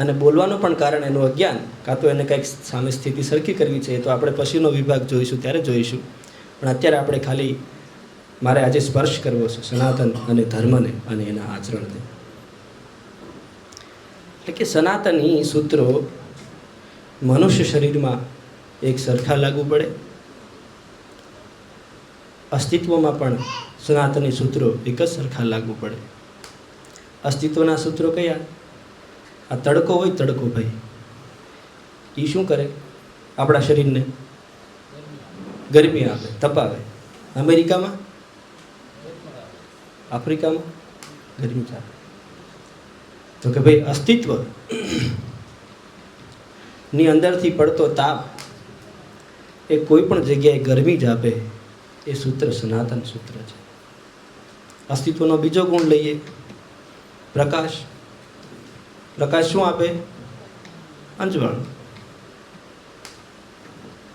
અને બોલવાનું પણ કારણ એનું અજ્ઞાન, કાં તો એને કંઈક સામે સ્થિતિ સરખી કરવી છે, તો આપણે પછીનો વિભાગ જોઈશું ત્યારે જોઈશું. પણ અત્યારે આપણે ખાલી મારે આજે સ્પર્શ કરવો છે સનાતન અને ધર્મને અને એના આચરણને. એટલે કે સનાતની સૂત્રો મનુષ્ય શરીરમાં એક સરખા લાગુ પડે, અસ્તિત્વમાં પણ સનાતની સૂત્રો એક જ સરખા લાગુ પડે. અસ્તિત્વના સૂત્રો કયા? આ તડકો હોય, તડકો ભાઈ, એ શું કરે? આપણા શરીરને ગરમી આપે, તપાવે. અમેરિકામાં, આફ્રિકામાં ગરમી ચાલે. તો કે ભાઈ અસ્તિત્વ ની અંદરથી પડતો તાપ એ કોઈ પણ જગ્યાએ ગરમી જ આપે, એ સૂત્ર સનાતન સૂત્ર છે. અસ્તિત્વનો બીજો ગુણ લઈએ, પ્રકાશ. પ્રકાશ શું આપે? અંજવાળું.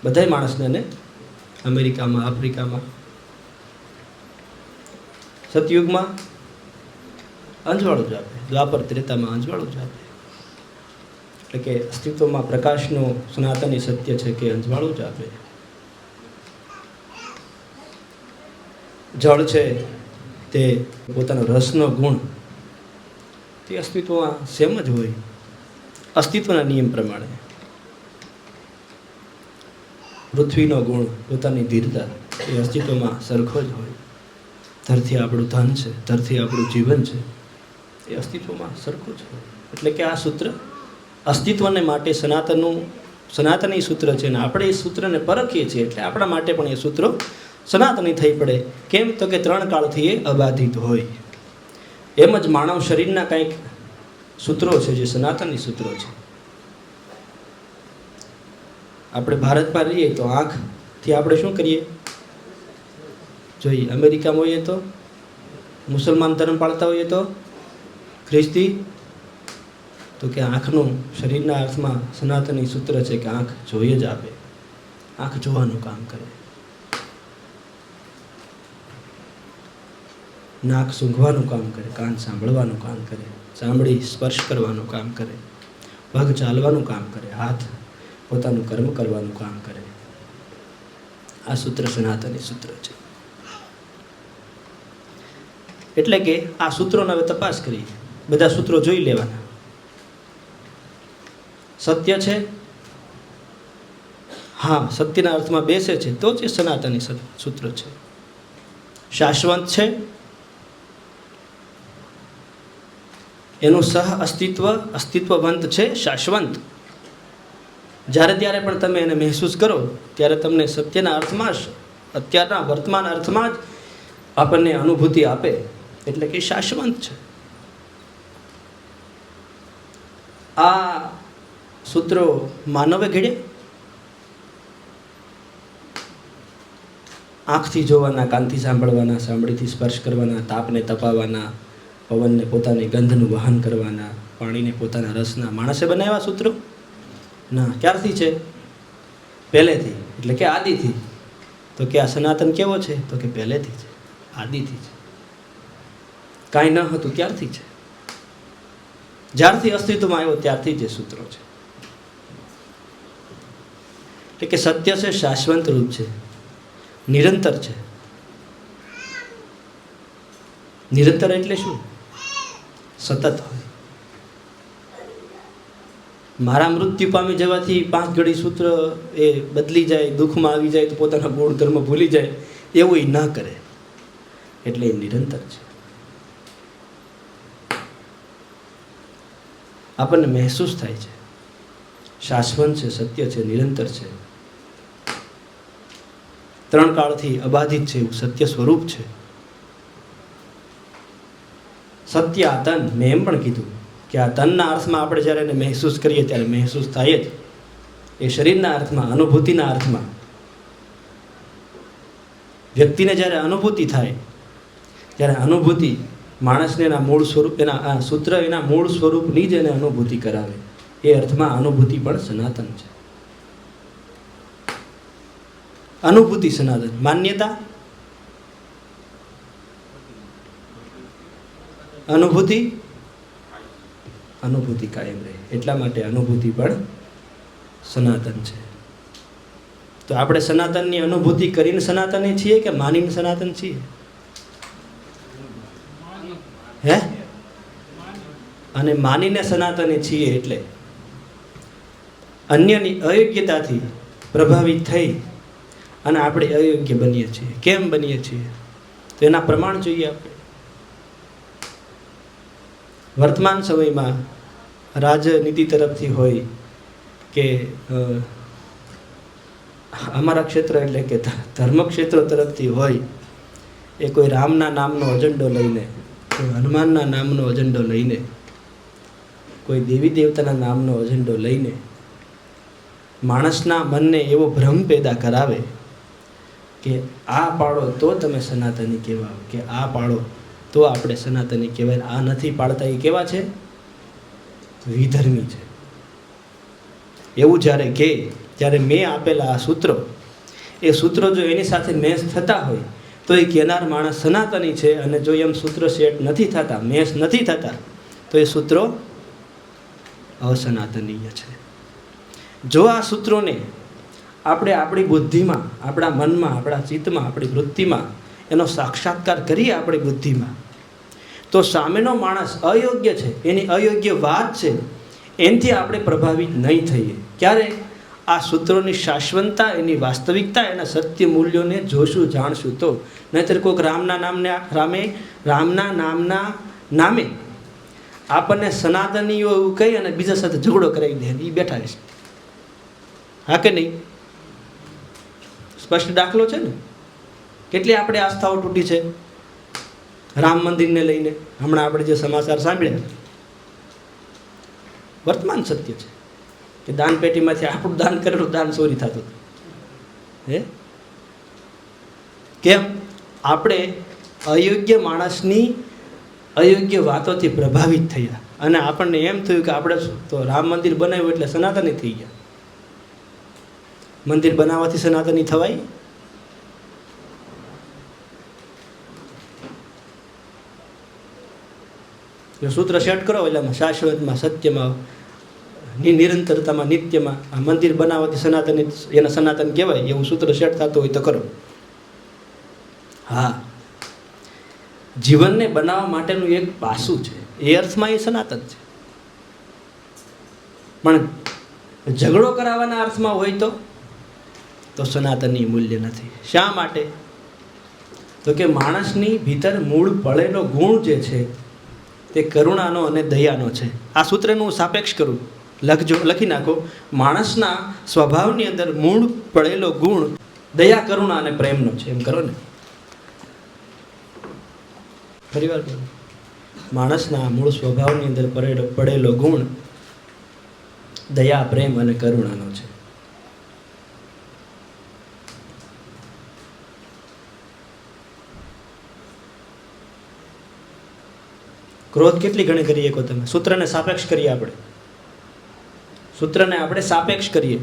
બધાય માણસને ને અમેરિકામાં, આફ્રિકામાં, સતયુગમાં અંજવાળું જ આપે, દ્વાપર ત્રેતામાં અંજવાળું જ આપે. એટલે કે અસ્તિત્વમાં પ્રકાશનો સનાતની સત્ય છે કે અંજવાળું જ આપે. જળ છે તે પોતાનો રસનો ગુણ તે અસ્તિત્વમાં સેમ જ હોય, અસ્તિત્વના નિયમ પ્રમાણે. પૃથ્વીનો ગુણ, પોતાની ધીરતા, એ અસ્તિત્વમાં સરખો જ હોય. ધરતી આપણું ધન છે, ધરતી આપણું જીવન છે, એ અસ્તિત્વમાં સરખું જ હોય. એટલે કે આ સૂત્ર અસ્તિત્વને માટે સનાતની સૂત્ર છે, ને આપણે એ સૂત્રને પરખીએ છીએ એટલે આપણા માટે પણ એ સૂત્રો સનાતની થઈ પડે. કેમ? તો કે 3 કાળથી એ અબાધિત હોય. એમ જ માનવ શરીરના કંઈક સૂત્રો છે જે સનાતની સૂત્રો છે. આપણે ભારતમાં રહીએ તો આંખથી આપણે શું કરીએ? જોઈએ. અમેરિકામાં હોઈએ તો મુસલમાન ધર્મ પાળતા હોઈએ તો, ખ્રિસ્તી તો કે આંખનું શરીરના અર્થમાં સનાતની સૂત્ર છે કે આંખ જોઈએ જ આપે, આંખ જોવાનું કામ કરે, નાક સૂંઘવાનું કામ કરે, કાન સાંભળવાનું કામ કરે, ચામડી સ્પર્શ કરવાનું કામ કરે, પગ ચાલવાનું કામ કરે, હાથ પોતાનું કર્મ કરવાનું કામ કરે. આ સૂત્ર સનાતની સૂત્ર છે. એટલે કે આ સૂત્રોનો હવે તપાસ કરી, બધા સૂત્રો જોઈ લેવાના. સત્ય છે, હા સત્યના અર્થમાં બેસે છે તો જ એ સનાતની સૂત્ર છે. શાશ્વત છે, એનું સહ અસ્તિત્વવંત છે, શાશ્વત. જ્યારે ત્યારે પણ તમે એને મહેસૂસ કરો ત્યારે તમને સત્યના અર્થમાં જ, અત્યારના વર્તમાન અર્થમાં જ આપણને અનુભૂતિ આપે, એટલે કે શાશ્વત છે. આ સૂત્રો માનવે ઘડ્યા. આંખથી જોવાના, કાનથી સાંભળવાના, સાંભળીથી સ્પર્શ કરવાના, તાપને તપાવવાના, પવનને પોતાની ગંધનું વહન કરવાના, પાણીને પોતાના રસના. માણસે બનાવ્યા સૂત્રો? ના. ક્યારથી છે? પહેલેથી, એટલે કે આદિથી. તો કે આ સનાતન કેવો છે? તો કે પહેલેથી છે, આદિથી છે. કાંઈ ન હતું ત્યારથી છે, જ્યારથી અસ્તિત્વમાં આવ્યો ત્યારથી જ સૂત્રો છે. એટલે કે સત્ય છે, શાશ્વત રૂપ છે, નિરંતર છે. નિરંતર એટલે શું? સતત હોય. મારા મૃત્યુ પામી જવાથી 5 ઘડી સૂત્ર એ બદલી જાય, દુઃખમાં આવી જાય તો પોતાના ગુણધર્મ ભૂલી જાય, એવું એ ના કરે, એટલે એ નિરંતર છે. આપણને મહેસૂસ થાય છે, શાશ્વત છે, સત્ય છે, નિરંતર છે, 3 કાળથી અબાધિત છે, એવું સત્ય સ્વરૂપ છે. સત્ય આ તન, મેં એમ પણ કીધું કે આ તનના અર્થમાં આપણે જ્યારે એને મહેસૂસ કરીએ ત્યારે મહેસૂસ થાય જ. એ શરીરના અર્થમાં, અનુભૂતિના અર્થમાં વ્યક્તિને જ્યારે અનુભૂતિ થાય, ત્યારે અનુભૂતિ માણસને એના મૂળ સ્વરૂપ, એના આ સૂત્ર એના મૂળ સ્વરૂપની જ એને અનુભૂતિ કરાવે. એ અર્થમાં અનુભૂતિ પણ સનાતન છે. અનુભૂતિ સનાતન. માન્યતા અનુભૂતિ કાયમ રહે, એટલા માટે અનુભૂતિ પણ સનાતન છે. તો આપણે સનાતનની અનુભૂતિ કરીને સનાતની છીએ કે માનીને સનાતન છીએ? હે? અને માનીને સનાતની છીએ એટલે અન્યની અયોગ્યતાથી પ્રભાવિત થઈ અને આપણે અયોગ્ય બનીએ છીએ. કેમ બનીએ છીએ? તો એના પ્રમાણ જોઈએ આપણે. વર્તમાન સમયમાં રાજનીતિ તરફથી હોય કે અમારા ક્ષેત્ર એટલે કે ધર્મ ક્ષેત્ર તરફથી હોય, એ કોઈ રામના નામનો એજન્ડો લઈને, કોઈ હનુમાનના નામનો એજન્ડો લઈને, કોઈ દેવી દેવતાના નામનો એજન્ડો લઈને માણસના મનને એવો ભ્રમ પેદા કરાવે કે આ પાળો તો તમે સનાતની કહેવાઓ, કે આ પાળો તો આપણે સનાતની કહેવાય, આ નથી પાળતા એ કેવા છે? વિધર્મી છે. એવું જ્યારે કહે ત્યારે મેં આપેલા આ સૂત્રો, એ સૂત્રો જો એની સાથે મેચ થતા હોય તો એ કહેનાર માણસ સનાતની છે, અને જો એમ સૂત્ર સેટ નથી થતા, મેચ નથી થતા, તો એ સૂત્રો અસનાતનીય છે. જો આ સૂત્રોને આપણે આપણી બુદ્ધિમાં, આપણા મનમાં, આપણા ચિત્તમાં, આપણી વૃત્તિમાં એનો સાક્ષાત્કાર કરીએ આપણી બુદ્ધિમાં, તો સામેનો માણસ અયોગ્ય છે, એની અયોગ્ય વાત છે, એનાથી આપણે પ્રભાવિત નહીં થઈએ. ક્યારે? આ સૂત્રોની શાશ્વતતા, એની વાસ્તવિકતા, એના સત્ય મૂલ્યોને જોશું, જાણશું તો. નહીંતર કોઈક રામના નામના નામે આપણને સનાતનીઓ એવું કહી અને બીજા સાથે ઝઘડો કરાવી દે, એ બેઠા છે. હા કે નહીં? સ્પષ્ટ દાખલો છે ને. કેટલી આપણે આસ્થાઓ તૂટી છે રામ મંદિરને લઈને. હમણાં આપણે જે સમાચાર સાંભળ્યા, વર્તમાન સત્ય છે કે દાન પેટીમાંથી આપણું દાન કરેલું દાન ચોરી થતું હતું. હે? કેમ? આપણે અયોગ્ય માણસની અયોગ્ય વાતોથી પ્રભાવિત થયા અને આપણને એમ થયું કે આપણે તો રામ મંદિર બનાવ્યું એટલે સનાતની થઈ ગયા. મંદિર બનાવવાથી સનાતની થવાય? સૂત્ર સેટ કરો એટલામાં શાશ્વતમાં, સત્યમાં, નિરંતરતામાં, નિત્યમાં આ મંદિર બનાવવાથી સનાતની, એને સનાતન કહેવાય એવું સૂત્ર સેટ થતું હોય તો કરો. હા, જીવનને બનાવવા માટેનું એક પાસું છે, એ અર્થમાં એ સનાતન છે. પણ ઝઘડો કરાવવાના અર્થમાં હોય તો સનાતનની મૂલ્ય નથી. શા માટે? તો કે માણસની ભીતર મૂળ પડેલો ગુણ જે છે તે કરુણાનો અને દયાનો છે. આ સૂત્રનું હું સાપેક્ષ કરું, લખી નાખો. માણસના સ્વભાવની અંદર મૂળ પડેલો ગુણ દયા, કરુણા અને પ્રેમનો છે. એમ કરો ને, ફરીવાર બોલો. માણસના મૂળ સ્વભાવની અંદર પડેલો ગુણ દયા, પ્રેમ અને કરુણાનો છે. ક્રોધ કેટલી ઘણી કરી શકો તમે? સૂત્રને સાપેક્ષ કરીએ આપણે. સૂત્રને આપણે સાપેક્ષ કરીએ,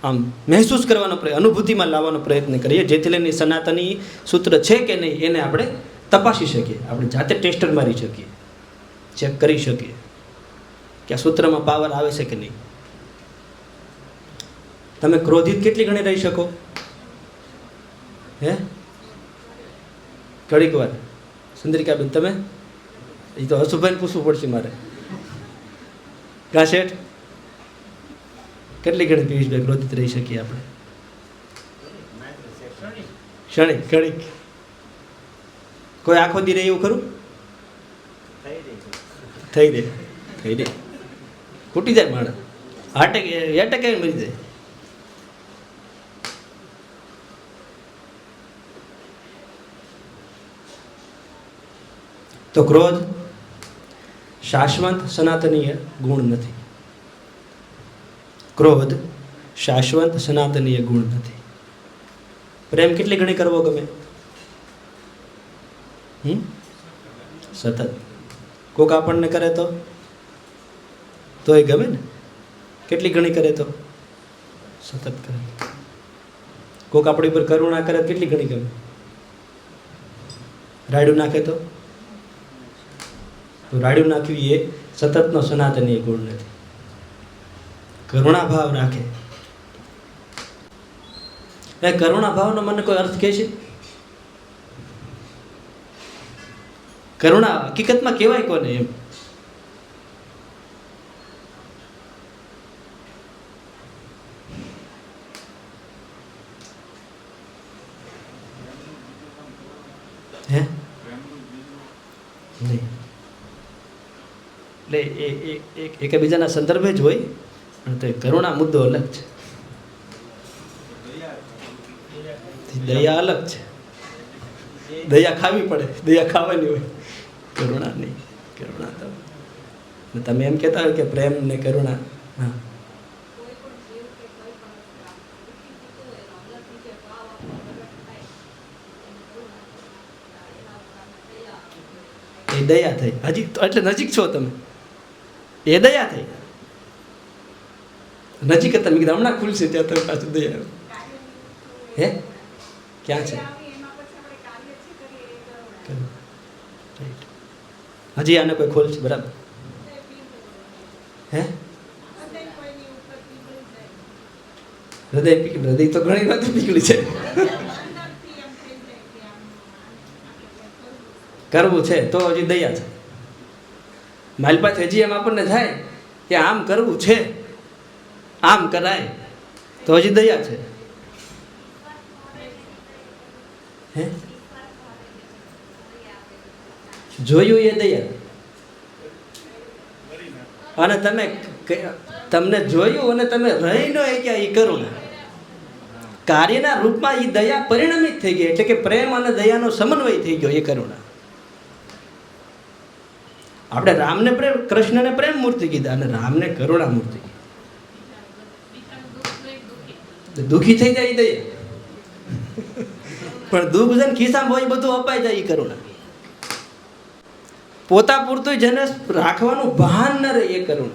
આમ મહેસૂસ કરવાનો અનુભૂતિમાં લાવવાનો પ્રયત્ન કરીએ, જેથી લઈને સનાતની સૂત્ર છે કે નહીં એને આપણે તપાસી શકીએ, આપણે જાતે ટેસ્ટર મારી શકીએ, ચેક કરી શકીએ કે આ સૂત્રમાં પાવર આવે છે કે નહીં. તમે ક્રોધિત કેટલી ઘણી રહી શકો? હે, ઘડીક વાર. સુંદરિકાબેન તમે? એ તો હસુભાઈને પૂછવું પડશે મારે. ઘાસેઠ કેટલી ઘણી પિયુષભાઈ ક્રોધિત રહી શકીએ આપણે? ક્ષણિક, ઘડીક. કોઈ આખો દી રહે એવું ખરું? થઈ દે ખૂટી જાય માણસ, એટેક મરી જાય. તો ક્રોધ શાશ્વત સનાતનીય ગુણ નથી. ક્રોધ શાશ્વત સનાતનીય ગુણ નથી. પ્રેમ કેટલી ઘણી કરવો ગમે? સતત. કોક આપણને કરે તો એ ગમે ને? કેટલી ઘણી કરે તો? સતત કરે. કોક આપણી પર કરુણા કરે કેટલી ઘણી ગમે? રાયડું નાખે તો રાડ્યું નાખવી એ સતતનો સનાતનીય ગુણ નથી. કરુણા ભાવ રાખે. એ કરુણા ભાવનો મને કોઈ અર્થ કહે છે? કરુણા હકીકતમાં કહેવાય કોને? એમ હે નહીં, એટલે એ એકબીજાના સંદર્ભે જ હોય, પણ તો કરુણા મુદ્દો અલગ છે, દયા અલગ છે. દયા ખાવી પડે, દયા ખાવાની હોય, કરુણા નહીં. કરુણા તો તમે એમ કહેતા હોય કે પ્રેમ ને કરુણા. હા, એ દયા થઈ. હજી તો એટલે નજીક છો તમે, એ દયા થઈ. નજીક હતા, મેં કીધું હમણાં ખુલશે ત્યાં તમે પાછું દયા. હે ક્યાં છે? હજી આને કોઈ ખોલ છે? બરાબર. હે હૃદય તો ઘણી વાત નીકળી છે. કરવું છે તો હજી દયા છે. મારી પાસે હજી એમ આપણને થાય કે આમ કરવું છે, આમ કરાય, તો હજી દયા છે. હે જોયું એ દયા. અને તમને જોયું અને તમે રહી ન ક્યાં, એ કરુણા. કાર્યના રૂપમાં એ દયા પરિણમિત થઈ ગઈ, એટલે કે પ્રેમ અને દયાનો સમન્વય થઈ ગયો, એ કરુણા. આપણે રામને પ્રેમ, કૃષ્ણને પ્રેમ મૂર્તિ કીધા અને રામને કરુણા મૂર્તિ કીધી. દુઃખી થઈ જાય દયા, પણ દુઃખ છે ને ખિસ્સામાં હોય બધું અપાઈ જાય, એ કરુણા. પોતા પૂરતું જેને રાખવાનું ભાન ન રહે એ કરુણ.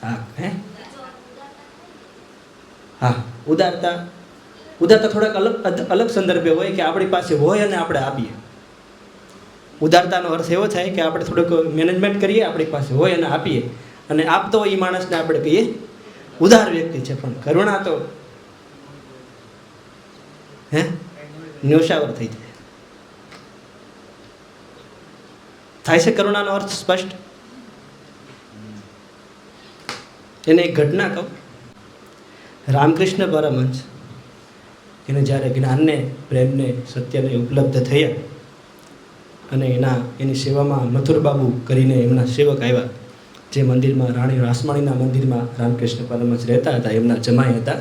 હા હે હા ઉદારતા થોડાક અલગ સંદર્ભે હોય કે આપણી પાસે હોય અને આપણે આપીએ. ઉદારતાનો અર્થ એવો થાય કે આપણે થોડુંક મેનેજમેન્ટ કરીએ, આપણી પાસે હોય અને આપીએ, અને આપતો હોય એ માણસને આપણે કહીએ ઉદાર વ્યક્તિ છે. પણ કરુણા તો હે ન્યોશાવર થઈ જાય. થાય છે કરુણાનો અર્થ સ્પષ્ટ? એને એક ઘટના કહું. રામકૃષ્ણ પરમહંસ એને જ્યારે જ્ઞાનને, પ્રેમને, સત્યને ઉપલબ્ધ થયા અને એની સેવામાં મથુરબાબુ કરીને એમના સેવક આવ્યા, જે મંદિરમાં રાણી રાસમાણીના મંદિરમાં રામકૃષ્ણ પરમહંસ રહેતા હતા, એમના જમાઈ હતા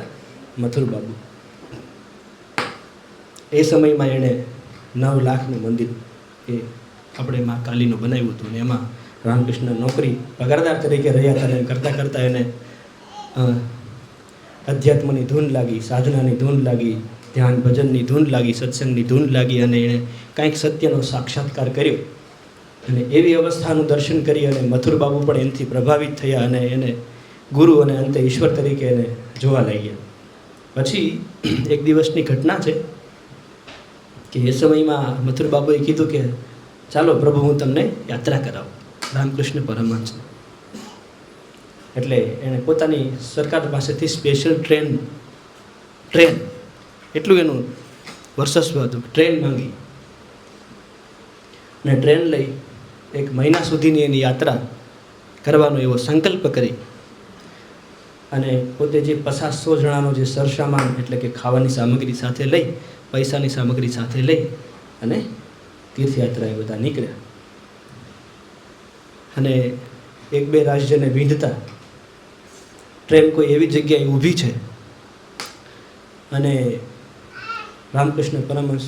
મથુરબાબુ. એ સમયમાં એણે 9 લાખનું મંદિર એ આપણે માં કાલીનું બનાવ્યું હતું, ને એમાં રામકૃષ્ણ નોકરી પગારદાર તરીકે રહ્યા હતા. અને કરતાં કરતાં એને અધ્યાત્મની ધૂન લાગી, સાધનાની ધૂન લાગી, ધ્યાન ભજનની ધૂન લાગી, સત્સંગની ધૂન લાગી, અને એણે કંઈક સત્યનો સાક્ષાત્કાર કર્યો. અને એવી અવસ્થાનું દર્શન કરી અને મથુરબાબુ પણ એનાથી પ્રભાવિત થયા અને એને ગુરુ અને અંતે ઈશ્વર તરીકે એને જોવા લાગ્યા. પછી એક દિવસની ઘટના છે કે એ સમયમાં મથુરબાબુએ કીધું કે ચાલો પ્રભુ, હું તમને યાત્રા કરાવું રામકૃષ્ણ પરમહંસને. એટલે એણે પોતાની સરકાર પાસેથી સ્પેશિયલ ટ્રેન એટલું એનું વર્ચસ્વ હતું, ટ્રેન માંગી. ને ટ્રેન લઈ 1 મહિના સુધીની એની યાત્રા કરવાનો એવો સંકલ્પ કરી અને પોતે જે 50-100 જણાનો જે સરસામાન એટલે કે ખાવાની સામગ્રી સાથે લઈ, પૈસાની સામગ્રી સાથે લઈ અને તીર્થયાત્રાએ બધા નીકળ્યા. અને 1-2 રાજ્યને વિંધતા ટ્રેન કોઈ એવી જગ્યાએ ઊભી છે અને રામકૃષ્ણ પરમહંસ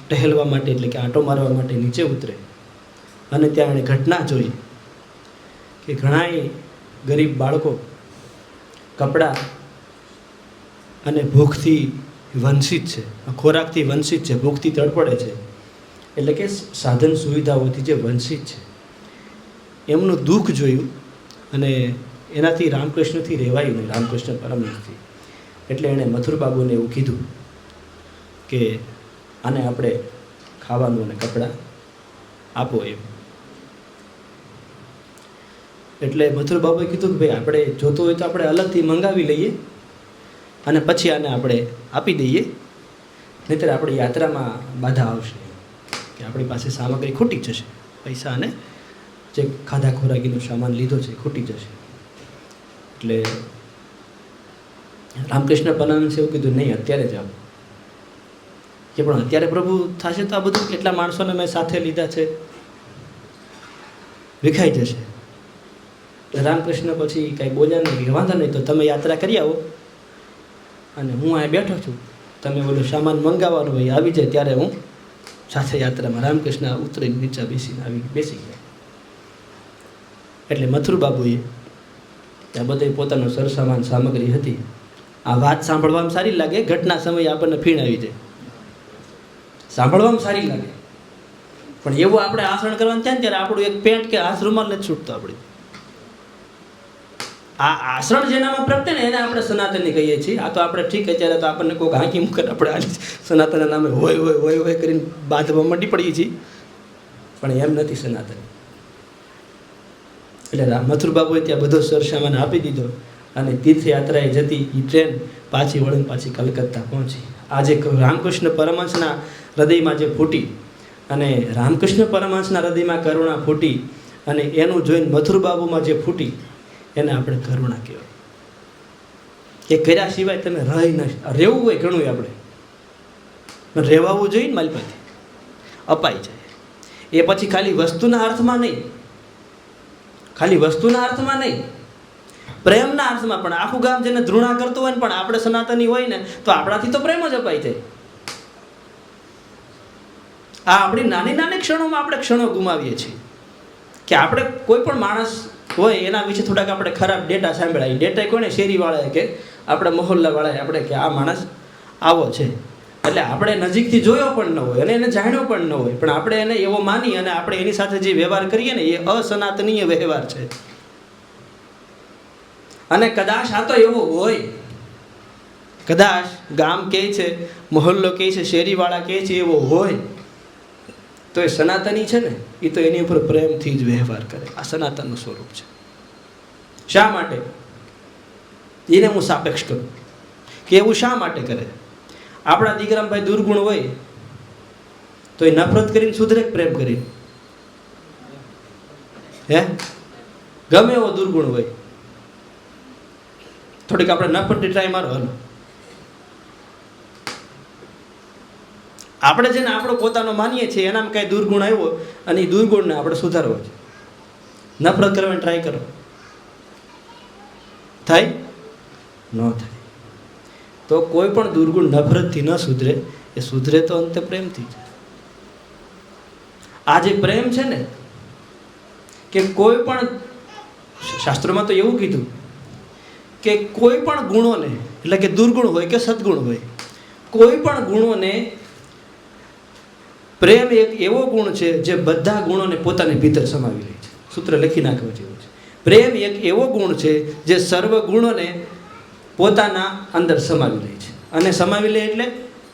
ટહેલવા માટે એટલે કે આંટો મારવા માટે નીચે ઉતરે. અને ત્યાં એણે ઘટના જોઈ કે ઘણાય ગરીબ બાળકો કપડાં અને ભૂખથી વંચિત છે, ખોરાકથી વંચિત છે, ભૂખથી તડપડે છે, એટલે કે સાધન સુવિધાઓથી જે વંચિત છે, એમનું દુઃખ જોયું. અને એનાથી રામકૃષ્ણથી રહેવાયું નહીં, રામકૃષ્ણ પરમહંસથી. એટલે એણે મથુરબાબુને એવું કીધું કે આને આપણે ખાવાનું અને કપડાં આપો એમ. એટલે મથુરબાબુએ કીધું કે ભાઈ, આપણે જોતું હોય તો આપણે અલગથી મંગાવી લઈએ અને પછી આને આપણે આપી દઈએ, નહીંતર આપણી યાત્રામાં બાધા આવશે, કે આપણી પાસે સામગ્રી ખૂટી જશે, પૈસા અને જે ખાધા ખોરાકીનો સામાન લીધો છે ખૂટી જશે. એટલે રામકૃષ્ણ પરમહંસે એવું કીધું, નહીં અત્યારે જ આવો. કે પણ અત્યારે પ્રભુ થશે તો આ બધું કેટલા માણસોને મેં સાથે લીધા છે, વિખાઈ જશે. રામકૃષ્ણ પછી કાંઈ બોલ્યા નહીં, વાંધો નહીં, તો તમે યાત્રા કરી આવો અને હું અહીં બેઠો છું, તમે બોલો સામાન મંગાવવાનો હોય આવી જાય ત્યારે હું સાથે યાત્રામાં. રામકૃષ્ણ ઉતરીને નીચે બેસી ગયા. એટલે મથુરબાબુએ ત્યાં બધે પોતાનો સરસામાન સામગ્રી હતી. આ વાત સાંભળવામાં સારી લાગે, ઘટના સમયે આપણને ફીણ આવી જાય, સાંભળવામાં સારી લાગે, પણ એવું આપણે આસણ કરવાનું થાય ને ત્યારે આપણું એક પેન્ટ કે હાથ રૂમાલ નથી છૂટતો. આપણે આ આસણ જેનામાં પ્રગટે ને એને આપણે સનાતની કહીએ છીએ. આ તો આપણે ઠીક, અત્યારે તો આપણને કોઈ હાંકી મૂકે આપણે આ સનાતનના નામે હોય કરીને બાંધવા માંડી પડીએ છીએ, પણ એમ નથી સનાતન. એટલે મથુરબાબુએ ત્યાં બધો સરસામાન આપી દીધો અને તીર્થયાત્રાએ જતી એ ટ્રેન પાછી કલકત્તા પહોંચી. આજે રામકૃષ્ણ પરમહંસના હૃદયમાં જે ફૂટી અને રામકૃષ્ણ પરમહંસના હૃદયમાં કરુણા ફૂટી અને એનું જોઈને મથુરબાબુમાં જે ફૂટી એને આપણે કરુણા કહેવાય. એ કર્યા સિવાય તમે રહી ન રહેવું હોય ઘણું આપણે રહેવાવું જોઈએ ને, માલપાથી અપાઈ જાય. એ પછી ખાલી વસ્તુના અર્થમાં નહીં, પ્રેમના અર્થમાં પણ. આખું ગામ જેને ધૃણા કરતું હોય ને પણ આપણે સનાતની હોય ને તો આપણાથી તો પ્રેમ જ અપાઈ જાય. આ આપણી નાની ક્ષણોમાં આપણે ક્ષણો ગુમાવીએ છીએ કે આપણે કોઈ પણ માણસ હોય એના વિશે થોડાક આપણે ખરાબ ડેટા સાંભળાય. ડેટા કોને? શેરીવાળાએ કે આપણા મહોલ્લાવાળાએ આપણે કે આ માણસ આવો છે, એટલે આપણે નજીકથી જોયો પણ ન હોય અને એને જાણ્યો પણ ન હોય, પણ આપણે એને એવો માની અને આપણે એની સાથે જે વ્યવહાર કરીએ ને એ અસનાતનીય વ્યવહાર છે. અને કદાચ આ તો એવો હોય, કદાચ ગામ કહે છે, મહોલ્લો કહે છે, શેરીવાળા કહે છે એવો હોય, તો એ સનાતની છે ને એ તો એની ઉપર પ્રેમથી જ વ્યવહાર કરે. આ સનાતનનું સ્વરૂપ છે. શા માટે? એને હું સાપેક્ષ કરું કે એવું શા માટે કરે. આપણા દીકરામાં ભાઈ દુર્ગુણ હોય તો એ નફરત કરીને સુધરે પ્રેમ કરીને? હે, ગમે એવો દુર્ગુણ હોય થોડીક આપણે નફરત ટ્રાય મારો, હાલો. આપણે જેને આપણો પોતાનો માનીએ છીએ એનામાં કાંઈ દુર્ગુણ આવ્યો અને એ દુર્ગુણને આપણે સુધારવો છે. નફરત કરવાની ટ્રાય કરો, થાય? ન થાય. તો કોઈ પણ દુર્ગુણ નફરતથી ન સુધરે, એ સુધરે તો અંતે પ્રેમથી જ. આ જે પ્રેમ છે ને, કે કોઈ પણ શાસ્ત્રોમાં તો એવું કીધું કે કોઈ પણ ગુણોને, એટલે કે દુર્ગુણ હોય કે સદગુણ હોય, કોઈ પણ ગુણોને, પ્રેમ એક એવો ગુણ છે જે બધા ગુણોને પોતાની ભીતર સમાવી લે છે. સૂત્ર લખી નાખવા જેવું છે. પ્રેમ એક એવો ગુણ છે જે સર્વ ગુણોને પોતાના અંદર સમાવી લે છે. અને સમાવી લે એટલે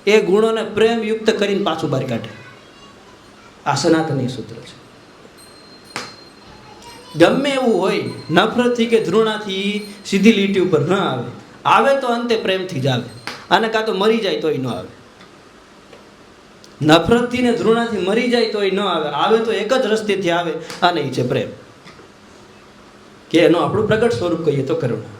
એ ગુણોને પ્રેમયુક્ત કરીને પાછું બહાર કાઢે. આ સનાતની સૂત્ર છે. ગમે એવું હોય, નફરતથી કે ધૃણાથી સીધી લીટી ઉપર ન આવે, આવે તો અંતે પ્રેમથી જ આવે. અને કાં તો મરી જાય તોય ન આવે. નફરતથી ને ધૃણાથી મરી જાય તોય ન આવે, આવે તો એક જ રસ્તેથી આવે, અને એ છે પ્રેમ. કે એનો આપણું પ્રગટ સ્વરૂપ કહીએ તો કરુણા.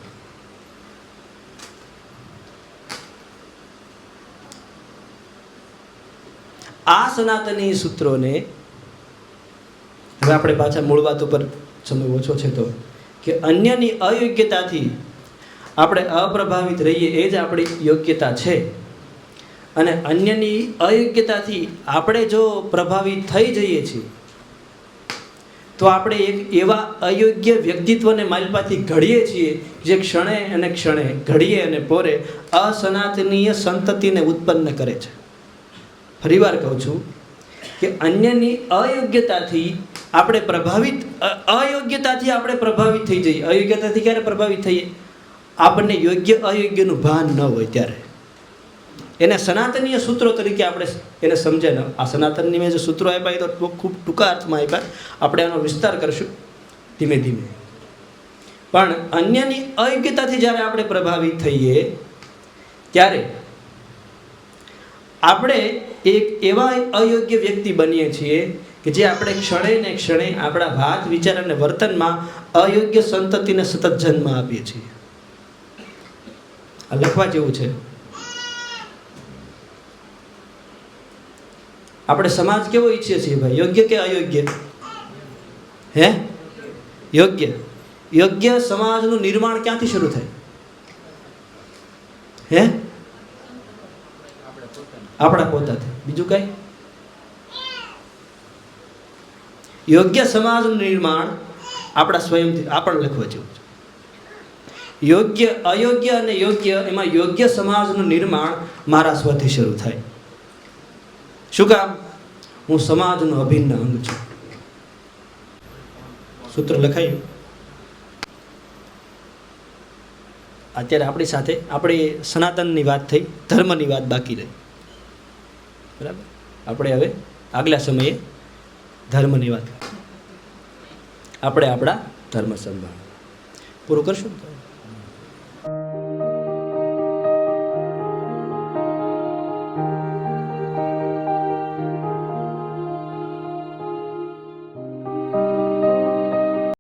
આ સનાતની સૂત્રોને હવે આપણે પાછા મૂળ વાત ઉપર, સમય ઓછો છે તો, કે અન્યની અયોગ્યતાથી આપણે અપ્રભાવિત રહીએ એ જ આપણી યોગ્યતા છે. અને અન્યની અયોગ્યતાથી આપણે જો પ્રભાવિત થઈ જઈએ છીએ તો આપણે એક એવા અયોગ્ય વ્યક્તિત્વને માલપાથી ઘડીએ છીએ જે ક્ષણે અને ક્ષણે, ઘડીએ અને પોરે અસનાતનીય સંતતિને ઉત્પન્ન કરે છે. ફરીવાર કહું છું કે અન્યની અયોગ્યતાથી આપણે પ્રભાવિત થઈ જઈએ. અયોગ્યતાથી ક્યારે પ્રભાવિત થઈએ? આપણને યોગ્ય અયોગ્યનું ભાન ન હોય ત્યારે. એને સનાતનીય સૂત્રો તરીકે આપણે એને સમજે ને. આ સનાતનની મેં જે સૂત્રો આપ્યા એ તો ખૂબ ટૂંકા અર્થમાં આપ્યા, આપણે એનો વિસ્તાર કરશું ધીમે ધીમે. પણ અન્યની અયોગ્યતાથી જ્યારે આપણે પ્રભાવિત થઈએ ત્યારે આપણે એક એવા અયોગ્ય વ્યક્તિ બનીએ છીએ કે જે આપણે ક્ષણે ને ક્ષણે આપણા વાત, વિચાર અને વર્તનમાં અયોગ્ય સંતતિને સતત જન્મ આપીએ છીએ. આ લખવા જેવું છે. આપણે સમાજ કેવો ઈચ્છીએ છીએ ભાઈ? યોગ્ય કે અયોગ્ય? હે, યોગ્ય. યોગ્ય સમાજનું નિર્માણ ક્યાંથી શરૂ થાય? હે, આપણા પોતાથી. બીજું કઈ? યોગ્ય સમાજનું નિર્માણ આપણા સ્વયંથી. આ પણ લખવા જેવું છે. યોગ્ય, અયોગ્ય અને યોગ્ય, એમાં યોગ્ય સમાજનું નિર્માણ મારા સ્વથી શરૂ થાય. શું કામ? હું સમાજનો અભિન્ન અંગ છું. સૂત્ર લખાયું. અત્યારે આપણી સાથે આપણી સનાતનની વાત થઈ, ધર્મની વાત બાકી રહી. બરાબર? આપણે હવે આગલા સમયે ધર્મની વાત, આપણે આપણા ધર્મ સંભાળ પૂરું કરશું.